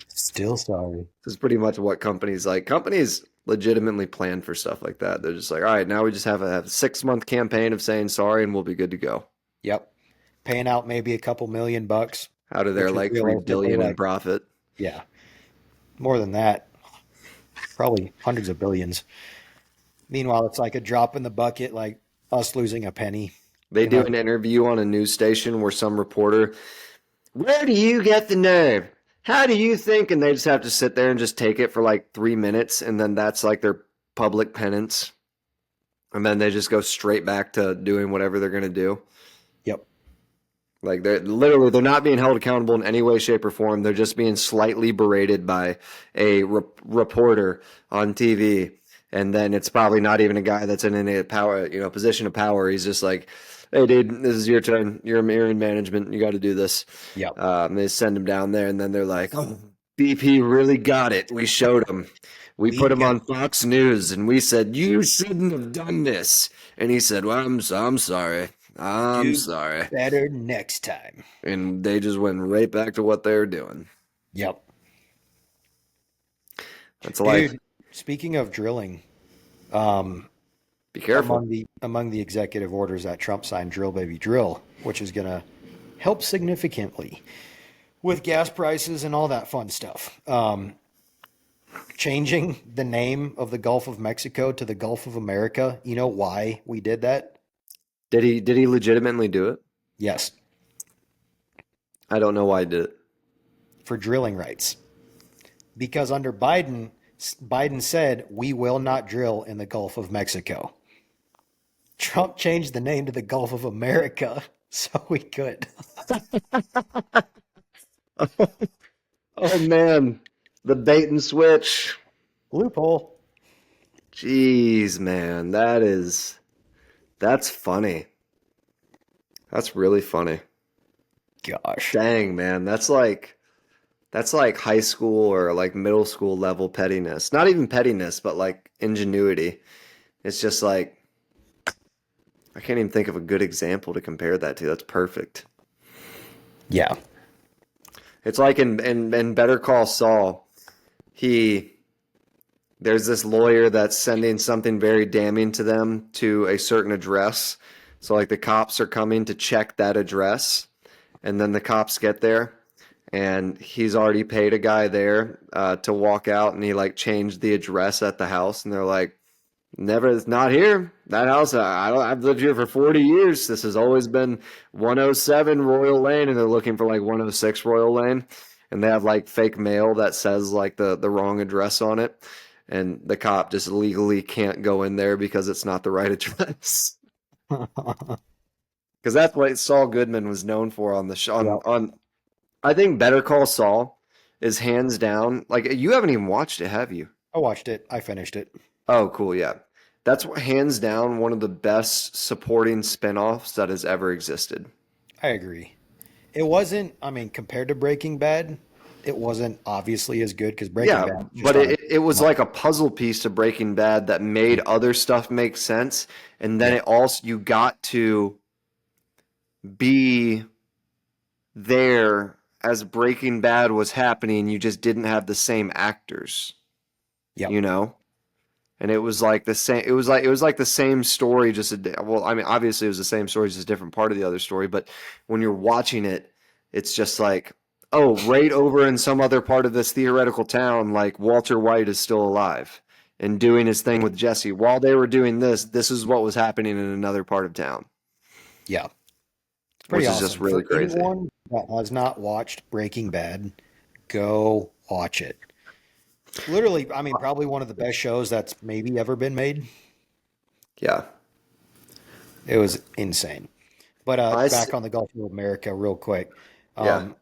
Still sorry. This is pretty much what companies legitimately plan for stuff like that. They're just like, all right, now we just have a 6-month campaign of saying sorry and we'll be good to go. Yep. Paying out maybe a couple $1,000,000. Out of their Which is like 3 realistically billion in like- profit. Yeah. More than that. Probably hundreds of billions. Meanwhile, it's like a drop in the bucket, like us losing a penny. They You do know? an interview on a news station where some reporter, where do you get the nerve? How do you think? And they just have to sit there and just take it for like 3 minutes, and then that's like their public penance. And then they just go straight back to doing whatever they're going to do. Yep. Like they're not being held accountable in any way, shape, or form. They're just being slightly berated by a reporter on TV, and then it's probably not even a guy that's in a power, position of power. He's just like, "Hey, dude, this is your turn. You're in management. You got to do this." Yep. They send him down there, and then they're like, "Oh, BP really got it. We showed him. We put him on Fox News, and we said you shouldn't have done this." And he said, "Well, I'm sorry. I'm Do sorry." better next time. And they just went right back to what they were doing. Yep. That's life. Dude, speaking of drilling, Be careful. among the executive orders that Trump signed, drill baby drill, which is going to help significantly with gas prices and all that fun stuff. Changing the name of the Gulf of Mexico to the Gulf of America. You know why we did that? Did he legitimately do it? Yes, I don't know why he did it. for drilling rights. Because under Biden said, we will not drill in the Gulf of Mexico. Trump changed the name to the Gulf of America so we could. Oh man, the bait and switch. Loophole. Jeez, man, that's funny. That's really funny. Gosh. Dang, man, that's like high school or like middle school level pettiness. Not even pettiness, but like ingenuity. It's just like I can't even think of a good example to compare that to. That's perfect. Yeah. It's like in Better Call Saul, he there's this lawyer that's sending something very damning to them to a certain address. So like the cops are coming to check that address, and then the cops get there, and he's already paid a guy there to walk out, and he like changed the address at the house, and they're like, never, it's not here. That house, I've lived here for 40 years. This has always been 107 Royal Lane, and they're looking for like 106 Royal Lane, and they have like fake mail that says like the wrong address on it, and the cop just legally can't go in there because it's not the right address. Because that's what Saul Goodman was known for on the show. Yep. On I think Better Call Saul is hands down. Like you haven't even watched it, have you? I watched it. I finished it. Oh, cool. Yeah. That's hands down one of the best supporting spinoffs that has ever existed. I agree. It wasn't, I mean, compared to Breaking Bad, it wasn't obviously as good because Breaking Yeah, Bad just but on a it was like a puzzle piece to Breaking Bad that made other stuff make sense. And then yeah, it also, you got to be there as Breaking Bad was happening. You just didn't have the same actors, yep, you know? And it was like the same. It was like the same story. Well, I mean, obviously it was the same story, just a different part of the other story. But when you're watching it, it's just like, oh, right over in some other part of this theoretical town, like Walter White is still alive and doing his thing with Jesse. While they were doing this, this is what was happening in another part of town, yeah. It's pretty which is just awesome. really For crazy. anyone that has not watched Breaking Bad, go watch it. Literally, I mean, probably one of the best shows that's maybe ever been made. Yeah, It was insane. But I s- back on the Gulf of America, real quick. yeah. Um,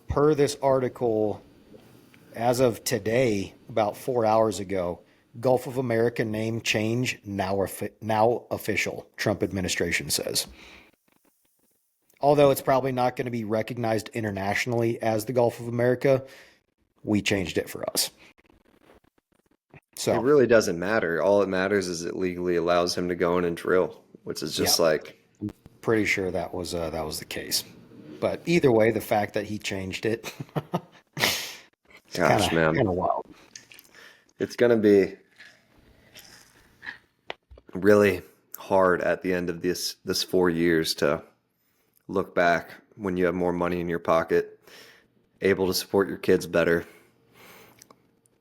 per this article, as of today, about 4 hours ago, Gulf of America name change now official, Trump administration says. Although it's probably not going to be recognized internationally as the Gulf of America, we changed it for us. It So, really doesn't matter. All it matters is it legally allows him to go in and drill, which is yeah, just like, pretty sure that was the case. But either way, the fact that he changed it, it's gosh, man, kind of wild. it's gonna be really hard at the end of this 4 years to look back when you have more money in your pocket, able to support your kids better.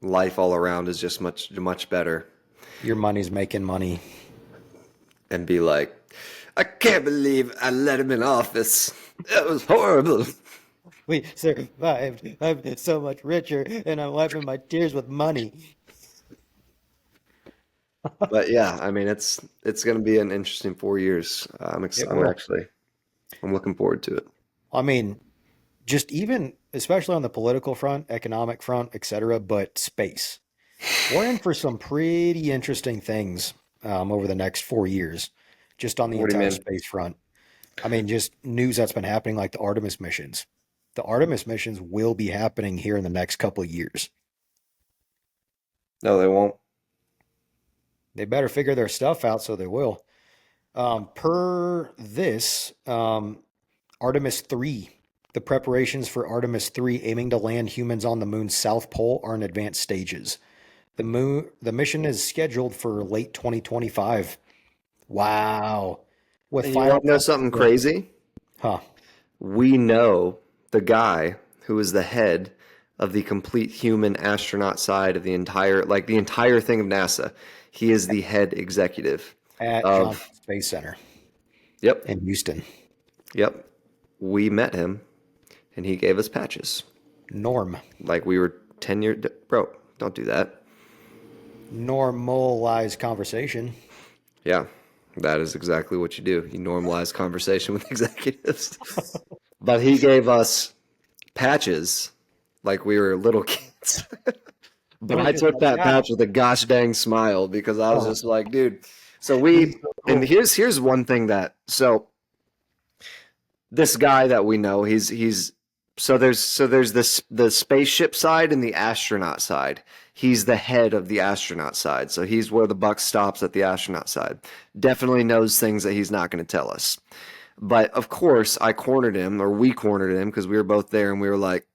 Life all around is just much better, Your money's making money. and be like, I can't believe I let him in office. It was horrible. We survived. I'm so much richer, and I'm wiping my tears with money. But yeah, I mean, it's gonna be an interesting 4 years. It I'm will. actually I'm looking forward to it. I mean, just even, especially on the political front, economic front, etc., but space. We're in for some pretty interesting things over the next 4 years, just on the What do you entire mean? space front. I mean, just news that's been happening, like the Artemis missions. The Artemis missions will be happening here in the next couple of years. No, they won't. They better figure their stuff out, so they will. Per this, Artemis 3, the preparations for Artemis 3 aiming to land humans on the moon's south pole are in advanced stages. The mission is scheduled for late 2025. Wow. With And you final want to know testing something going. crazy? Huh. We know the guy who is the head of the complete human astronaut side of the entire thing of NASA. He is the head executive At of, Johnson Space Center yep, in Houston. yep. We met him and he gave us patches. Norm. Like we were 10 years, bro, don't do that. Normalize conversation. Yeah, that is exactly what you do. You normalize conversation with executives. But he gave us patches like we were little kids. It But was I just took like, that yeah. patch with a gosh dang smile because I was Oh, just like, dude. So he's we so and cool. here's one thing that so this guy that we know, he's So there's this the spaceship side and the astronaut side. He's the head of the astronaut side, so he's where the buck stops at the astronaut side. Definitely knows things that he's not going to tell us. But of course, I cornered him, or we cornered him, because we were both there, and we were like,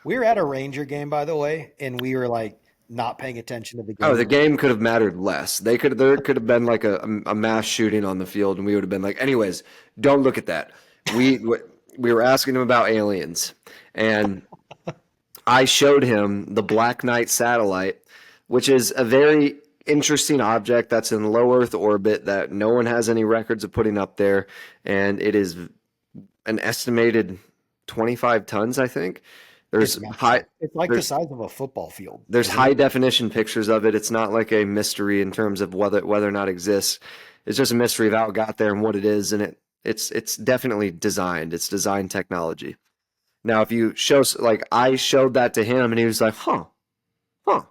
We were at a Ranger game, by the way, and we were like not paying attention to the "Oh, the game. game could have mattered less. There could have been like a mass shooting on the field, and we would have been like, anyways, don't look at that." We were asking him about aliens, and I showed him the Black Knight satellite, which is a very interesting object that's in low Earth orbit that no one has any records of putting up there, and it is an estimated 25 tons, I think. It's There's massive. high It's like the there's size of a football field, there's isn't it? high definition pictures of it. It's not like a mystery in terms of whether or not it exists. It's just a mystery of how it got there and what it is, and it's definitely designed. It's design technology. Now, if you show like I showed that to him, and he was like, "Huh, I've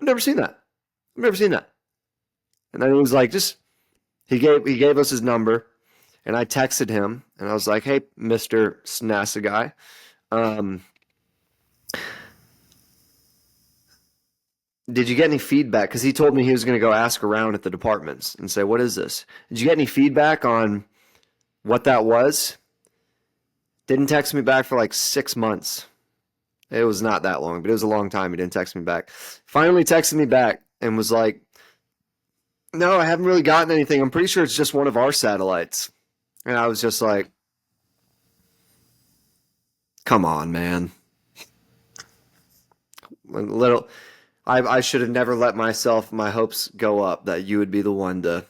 never seen that. I've never seen that." And then he was like, "Just." He gave us his number, and I texted him, and I was like, "Hey, Mister NASA guy, um, did you get any feedback?" Because he told me he was going to go ask around at the departments and say, "What is this? Did you get any feedback on what that was?" Didn't text me back for like 6 months. It was not that long, but it was a long time. He didn't text me back. Finally texted me back and was like, "No, I haven't really gotten anything. I'm pretty sure it's just one of our satellites." And I was just like, "Come on, man." A little, I should have never let my hopes go up that you would be the one to,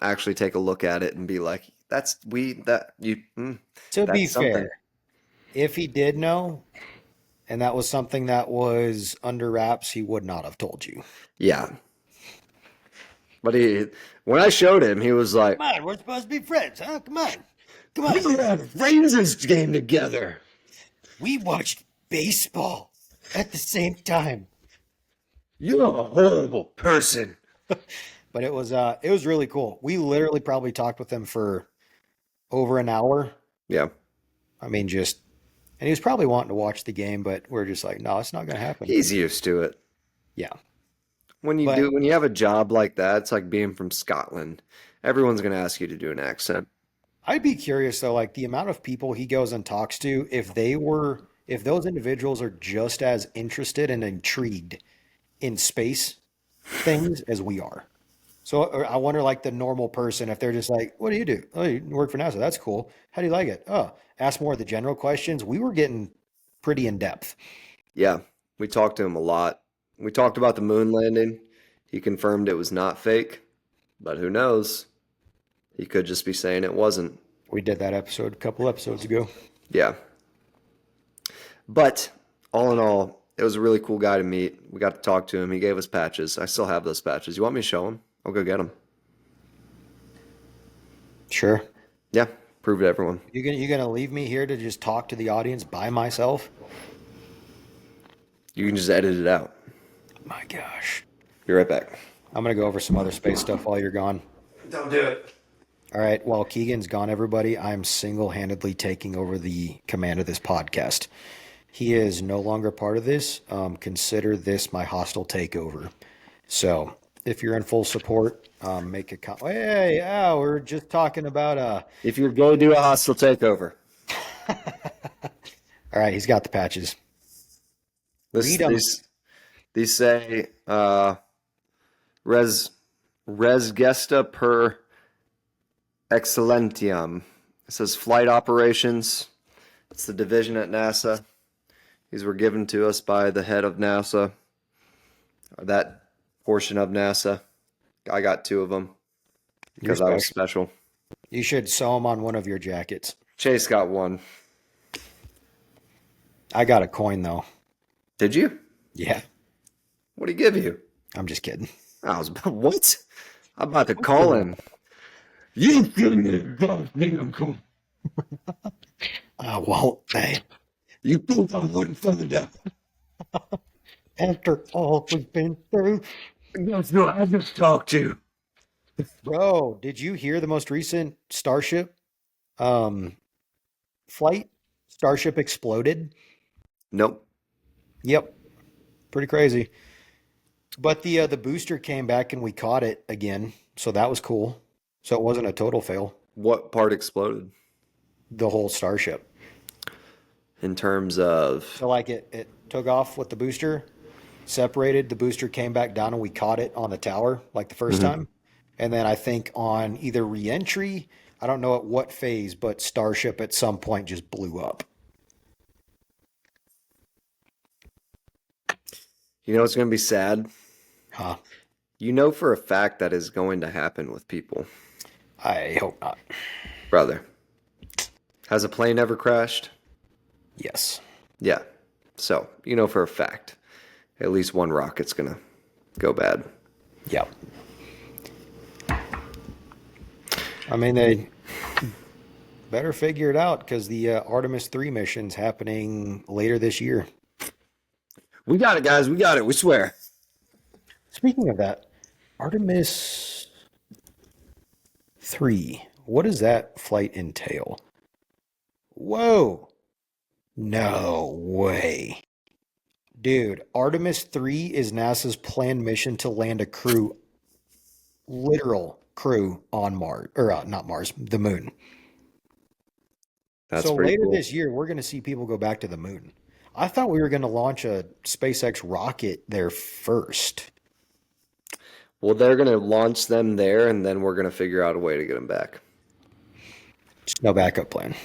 actually take a look at it and be like, To be that's something. fair, if he did know and that was something that was under wraps, he would not have told you. Yeah. But when I showed him, he was like, Come on, we're supposed to be friends, huh? Come on. Come "We on. were at a Rangers game together." We watched baseball at the same time. "You're a horrible person." But it was really cool. We literally probably talked with him for over an hour. Yeah. I mean, and he was probably wanting to watch the game, but we're just like, no, it's not going to happen. He's used to it. Yeah. When But you have a job like that, it's like being from Scotland. Everyone's going to ask you to do an accent. I'd be curious though, like the amount of people he goes and talks to, if those individuals are just as interested and intrigued in space things as we are. So I wonder, like the normal person, if they're just like, "What do you do? Oh, you work for NASA. That's cool. How do you like it? Oh, ask more of the general questions." We were getting pretty in depth. Yeah, we talked to him a lot. We talked about the moon landing. He confirmed it was not fake, but who knows? He could just be saying it wasn't. We did that episode a couple episodes ago. Yeah. But all in all, it was a really cool guy to meet. We got to talk to him. He gave us patches. I still have those patches. You want me to show them? I'll go get them. Sure. Yeah, prove to everyone. You gonna leave me here to just talk to the audience by myself? You can just edit it out. My gosh. Be right back. I'm gonna go over some other space stuff while you're gone. Don't do it. All right. While Keegan's gone, everybody, I'm single-handedly taking over the command of this podcast. He is no longer part of this. Consider this my hostile takeover. So if you're in full support, make a comment. Hey, we're just talking about If you're going to do a hostile takeover, All right, he's got the patches. this, Read 'em. these say res gesta per excellentiam. It says flight operations. It's the division at NASA. These were given to us by the head of NASA, or that portion of NASA. I got 2 of them You're because I was special. special. You should sew them on one of your jackets. Chase got 1. I got a coin though. Did you? Yeah, What did he give you? I'm just kidding. I was what? I'm about to call him. You give me the goddamn coin. I won't. Hey, You think I wouldn't find out? after all we've been through. That's what I just talked to. Bro, did you hear the most recent Starship flight? Starship exploded. Nope. Yep, pretty crazy. But the booster came back and we caught it again, so that was cool. So it wasn't a total fail. What part exploded The whole Starship. in terms of? So like it took off with the booster, separated, the booster came back down and we caught it on the tower like the first Mhm. time. And then I think on either reentry, I don't know at what phase, but Starship at some point just blew up. You know what's going to be sad? Huh. You know for a fact that is going to happen with people. I hope not. Brother, has a plane ever crashed? Yes. Yeah. So, you know for a fact, at least one rocket's going to go bad. Yep. I mean, they better figure it out because the Artemis III mission's happening later this year. We got it, guys. We got it. We swear. Speaking of that, Artemis 3, what does that flight entail? Whoa. No way. Dude, Artemis 3 is NASA's planned mission to land a crew, literal crew on Mars, or not Mars, the moon. That's So pretty later cool. this year, we're going to see people go back to the moon. I thought we were going to launch a SpaceX rocket there first. Well, they're going to launch them there, and then we're going to figure out a way to get them back. Just no backup plan.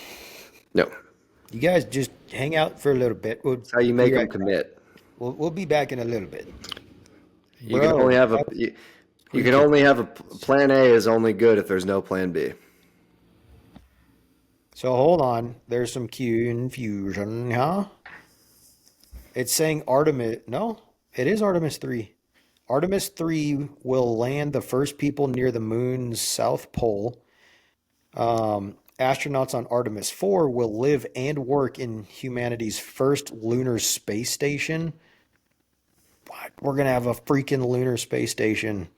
No. You guys just hang out for a little bit. We'll That's how you be make them right back. commit. We'll be back in a little bit. You can only Bro, have a that was you can freaking. only have a plan A is only good if there's no plan B. So hold on. There's some confusion, huh? It's saying Artemis. No, it is Artemis 3. Artemis 3 will land the first people near the moon's south pole. Astronauts on Artemis 4 will live and work in humanity's first lunar space station. What? We're going to have a freaking lunar space station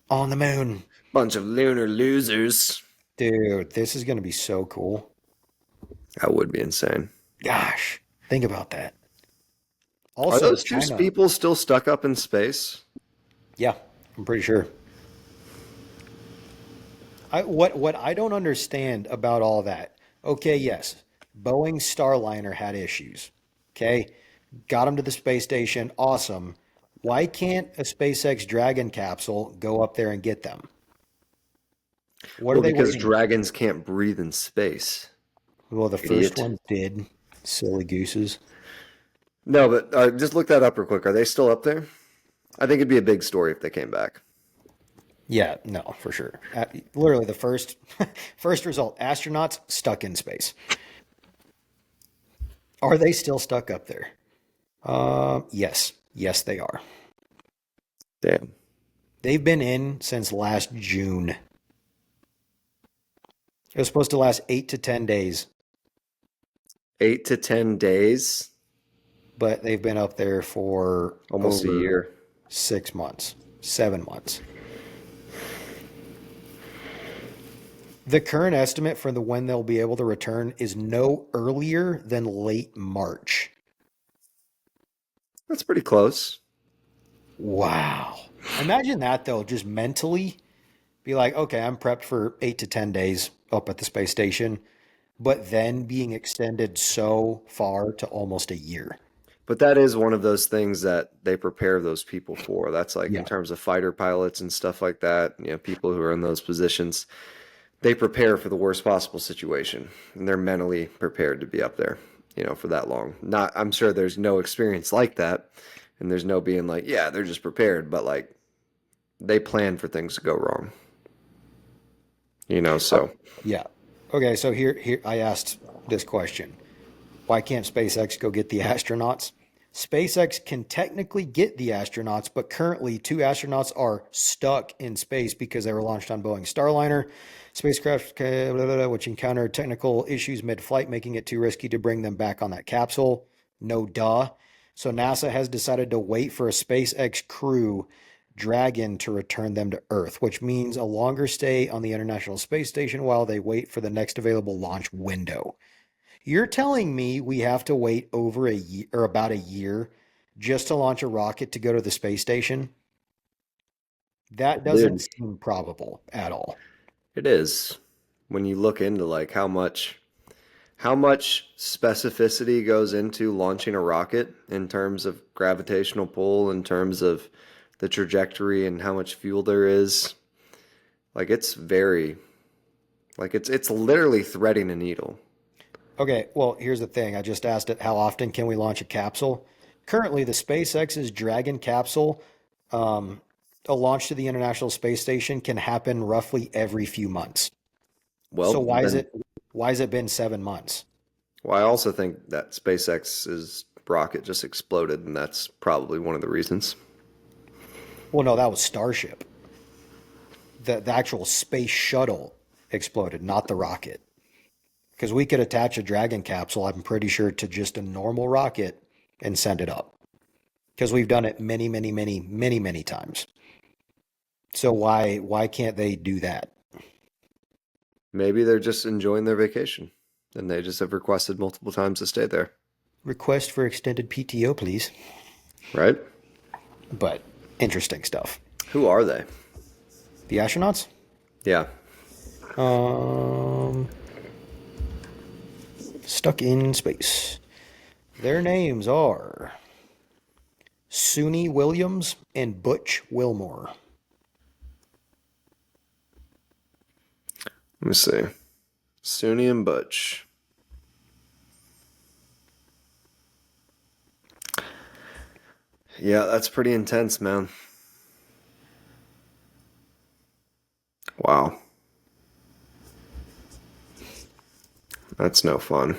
on the moon. Bunch of lunar losers. Dude, this is going to be so cool. That would be insane. Gosh, think about that. Are Also, those two China. people still stuck up in space? Yeah, I'm pretty sure. What I don't understand about all that. Okay, yes, Boeing Starliner had issues. Okay, got them to the space station. Awesome. Why can't a SpaceX Dragon capsule go up there and get them? What are Well, they because waiting? dragons can't breathe in space. Well, the first Idiot. one did. Silly gooses. No, but just look that up real quick. Are they still up there? I think it'd be a big story if they came back. Yeah, no, for sure. Literally the first first result, astronauts stuck in space. Are they still stuck up there? Yes. Yes, they are. Damn. They've been in since last June. It was supposed to last 8 to 10 days, 8 to 10 days, but they've been up there for almost a over year. 6 months, 7 months. The current estimate for when they'll be able to return is no earlier than late March. That's pretty close. Wow. Imagine that though, just mentally be like, okay, I'm prepped for 8 to 10 days up at the space station, but then being extended so far to almost a year. But that is one of those things that they prepare those people for. That's like in Yeah. terms of fighter pilots and stuff like that, people who are in those positions, they prepare for the worst possible situation and they're mentally prepared to be up there, for that long. Not, I'm sure there's no experience like that and there's no being like, yeah, they're just prepared, but like they plan for things to go wrong, Oh, so yeah. Okay, so here I asked this question. Why can't SpaceX go get the astronauts? SpaceX can technically get the astronauts, but currently two astronauts are stuck in space because they were launched on Boeing Starliner spacecraft, which encountered technical issues mid-flight, making it too risky to bring them back on that capsule. No duh. So NASA has decided to wait for a SpaceX crew Dragon to return them to Earth, which means a longer stay on the International Space Station while they wait for the next available launch window. You're telling me we have to wait over a year or about a year just to launch a rocket to go to the space station? That doesn't Dude, seem probable at all. it is when you look into like how much specificity goes into launching a rocket in terms of gravitational pull, in terms of the trajectory and how much fuel there is. Like it's very like it's literally threading a needle. Okay, well, here's the thing. I just asked it, how often can we launch a capsule? Currently, the SpaceX's Dragon capsule, um, a launch to the International Space Station can happen roughly every few months. So Well, then why has it been 7 months? well, I also think that SpaceX's rocket just exploded, and that's probably one of the reasons. Well, no, that was Starship. The actual space shuttle exploded, not the rocket. Because we could attach a Dragon capsule, I'm pretty sure, to just a normal rocket and send it up. Because we've done it many, many, many, many, many times. So why can't they do that? Maybe they're just enjoying their vacation, and they just have requested multiple times to stay there, Request for extended PTO, please. right? But interesting stuff. Who are they? The astronauts? Yeah. Um, Stuck in space. Their names are Suni Williams and Butch Wilmore. Let me see. Suni and Butch. Yeah, that's pretty intense, man. Wow. That's no fun.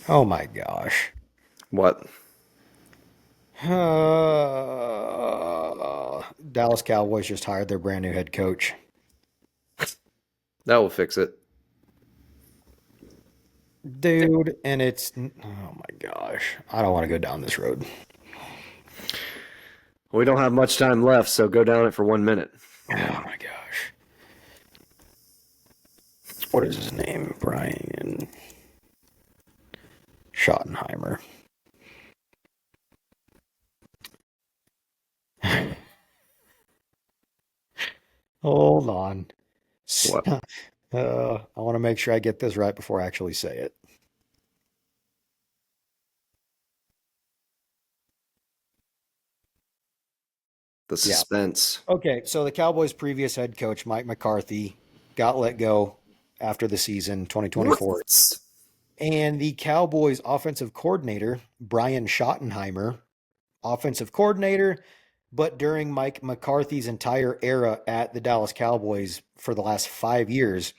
Oh my gosh. What? Dallas Cowboys just hired their brand new head coach. That will fix it. Dude, and oh my gosh. I don't want to go down this road. We don't have much time left, so go down it for 1 minute. Oh my gosh. What is his name? Brian Schottenheimer. Hold on. What? I want to make sure I get this right before I actually say it. The Yeah. suspense. Okay, so the Cowboys' previous head coach, Mike McCarthy, got let go after the season 2024. What? And the Cowboys' offensive coordinator, Brian Schottenheimer, offensive coordinator, but during Mike McCarthy's entire era at the Dallas Cowboys for the last 5 years,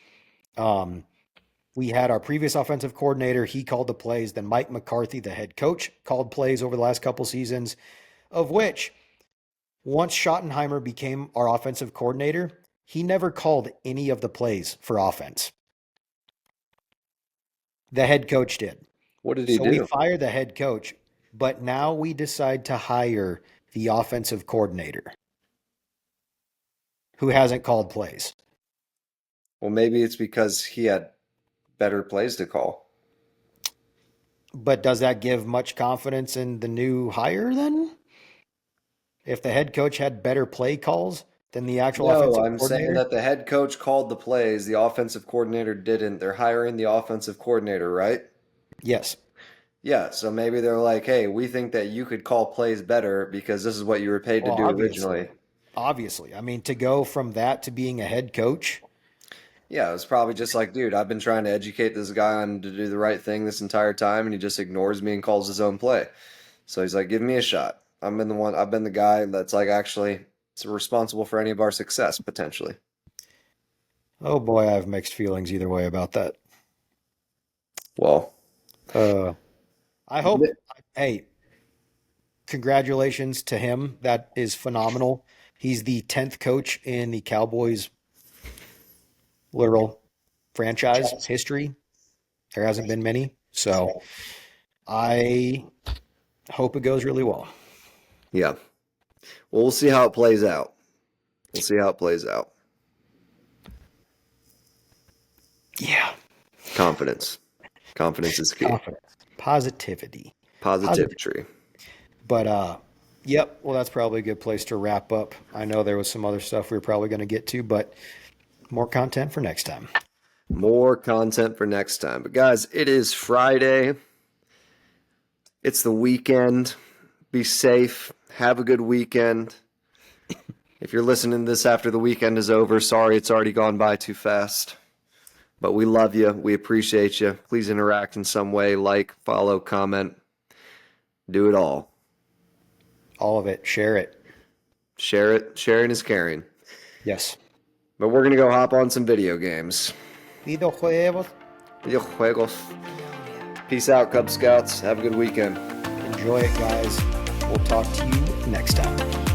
um, we had our previous offensive coordinator. He called the plays. Then Mike McCarthy, the head coach, called plays over the last couple seasons, of which once Schottenheimer became our offensive coordinator, he never called any of the plays for offense. The head coach did. What did he So we do? fired the head coach, but now we decide to hire the offensive coordinator who hasn't called plays. Well, maybe it's because he had better plays to call. But does that give much confidence in the new hire then? If the head coach had better play calls than the actual No, offensive I'm saying coordinator? that the head coach called the plays, the offensive coordinator didn't. They're hiring the offensive coordinator, right? Yes. Yeah, so maybe they're like, hey, we think that you could call plays better because this is what you were paid to Well, do obviously. originally. Obviously. I mean, to go from that to being a head coach, Yeah, it was probably just like, dude, I've been trying to educate this guy on to do the right thing this entire time, and he just ignores me and calls his own play. So he's like, give me a shot. I've been the guy that's like actually responsible for any of our success potentially. oh boy, I have mixed feelings either way about that. Well, Uh, I hope, hey, congratulations to him. That is phenomenal. He's the 10th coach in the Cowboys literal franchise history. There hasn't been many. So I hope it goes really well. yeah. Well, we'll see how it plays out. We'll see how it plays out. Yeah. Confidence. Confidence is key. Confidence, positivity, positive. Positivity. But yep. Well, that's probably a good place to wrap up. I know there was some other stuff we were probably going to get to, but more content for next time. More content for next time. But guys, it is Friday. It's the weekend. Be safe. Have a good weekend. If you're listening to this after the weekend is over, sorry it's already gone by too fast. But we love you. We appreciate you. Please interact in some way. Like, follow, comment. Do it all. All of it. Share it. Share it. Sharing is caring. Yes. But we're going to go hop on some video games. Videojuegos. Videojuegos. Peace out, Cub Scouts. Have a good weekend. Enjoy it, guys. We'll talk to you next time.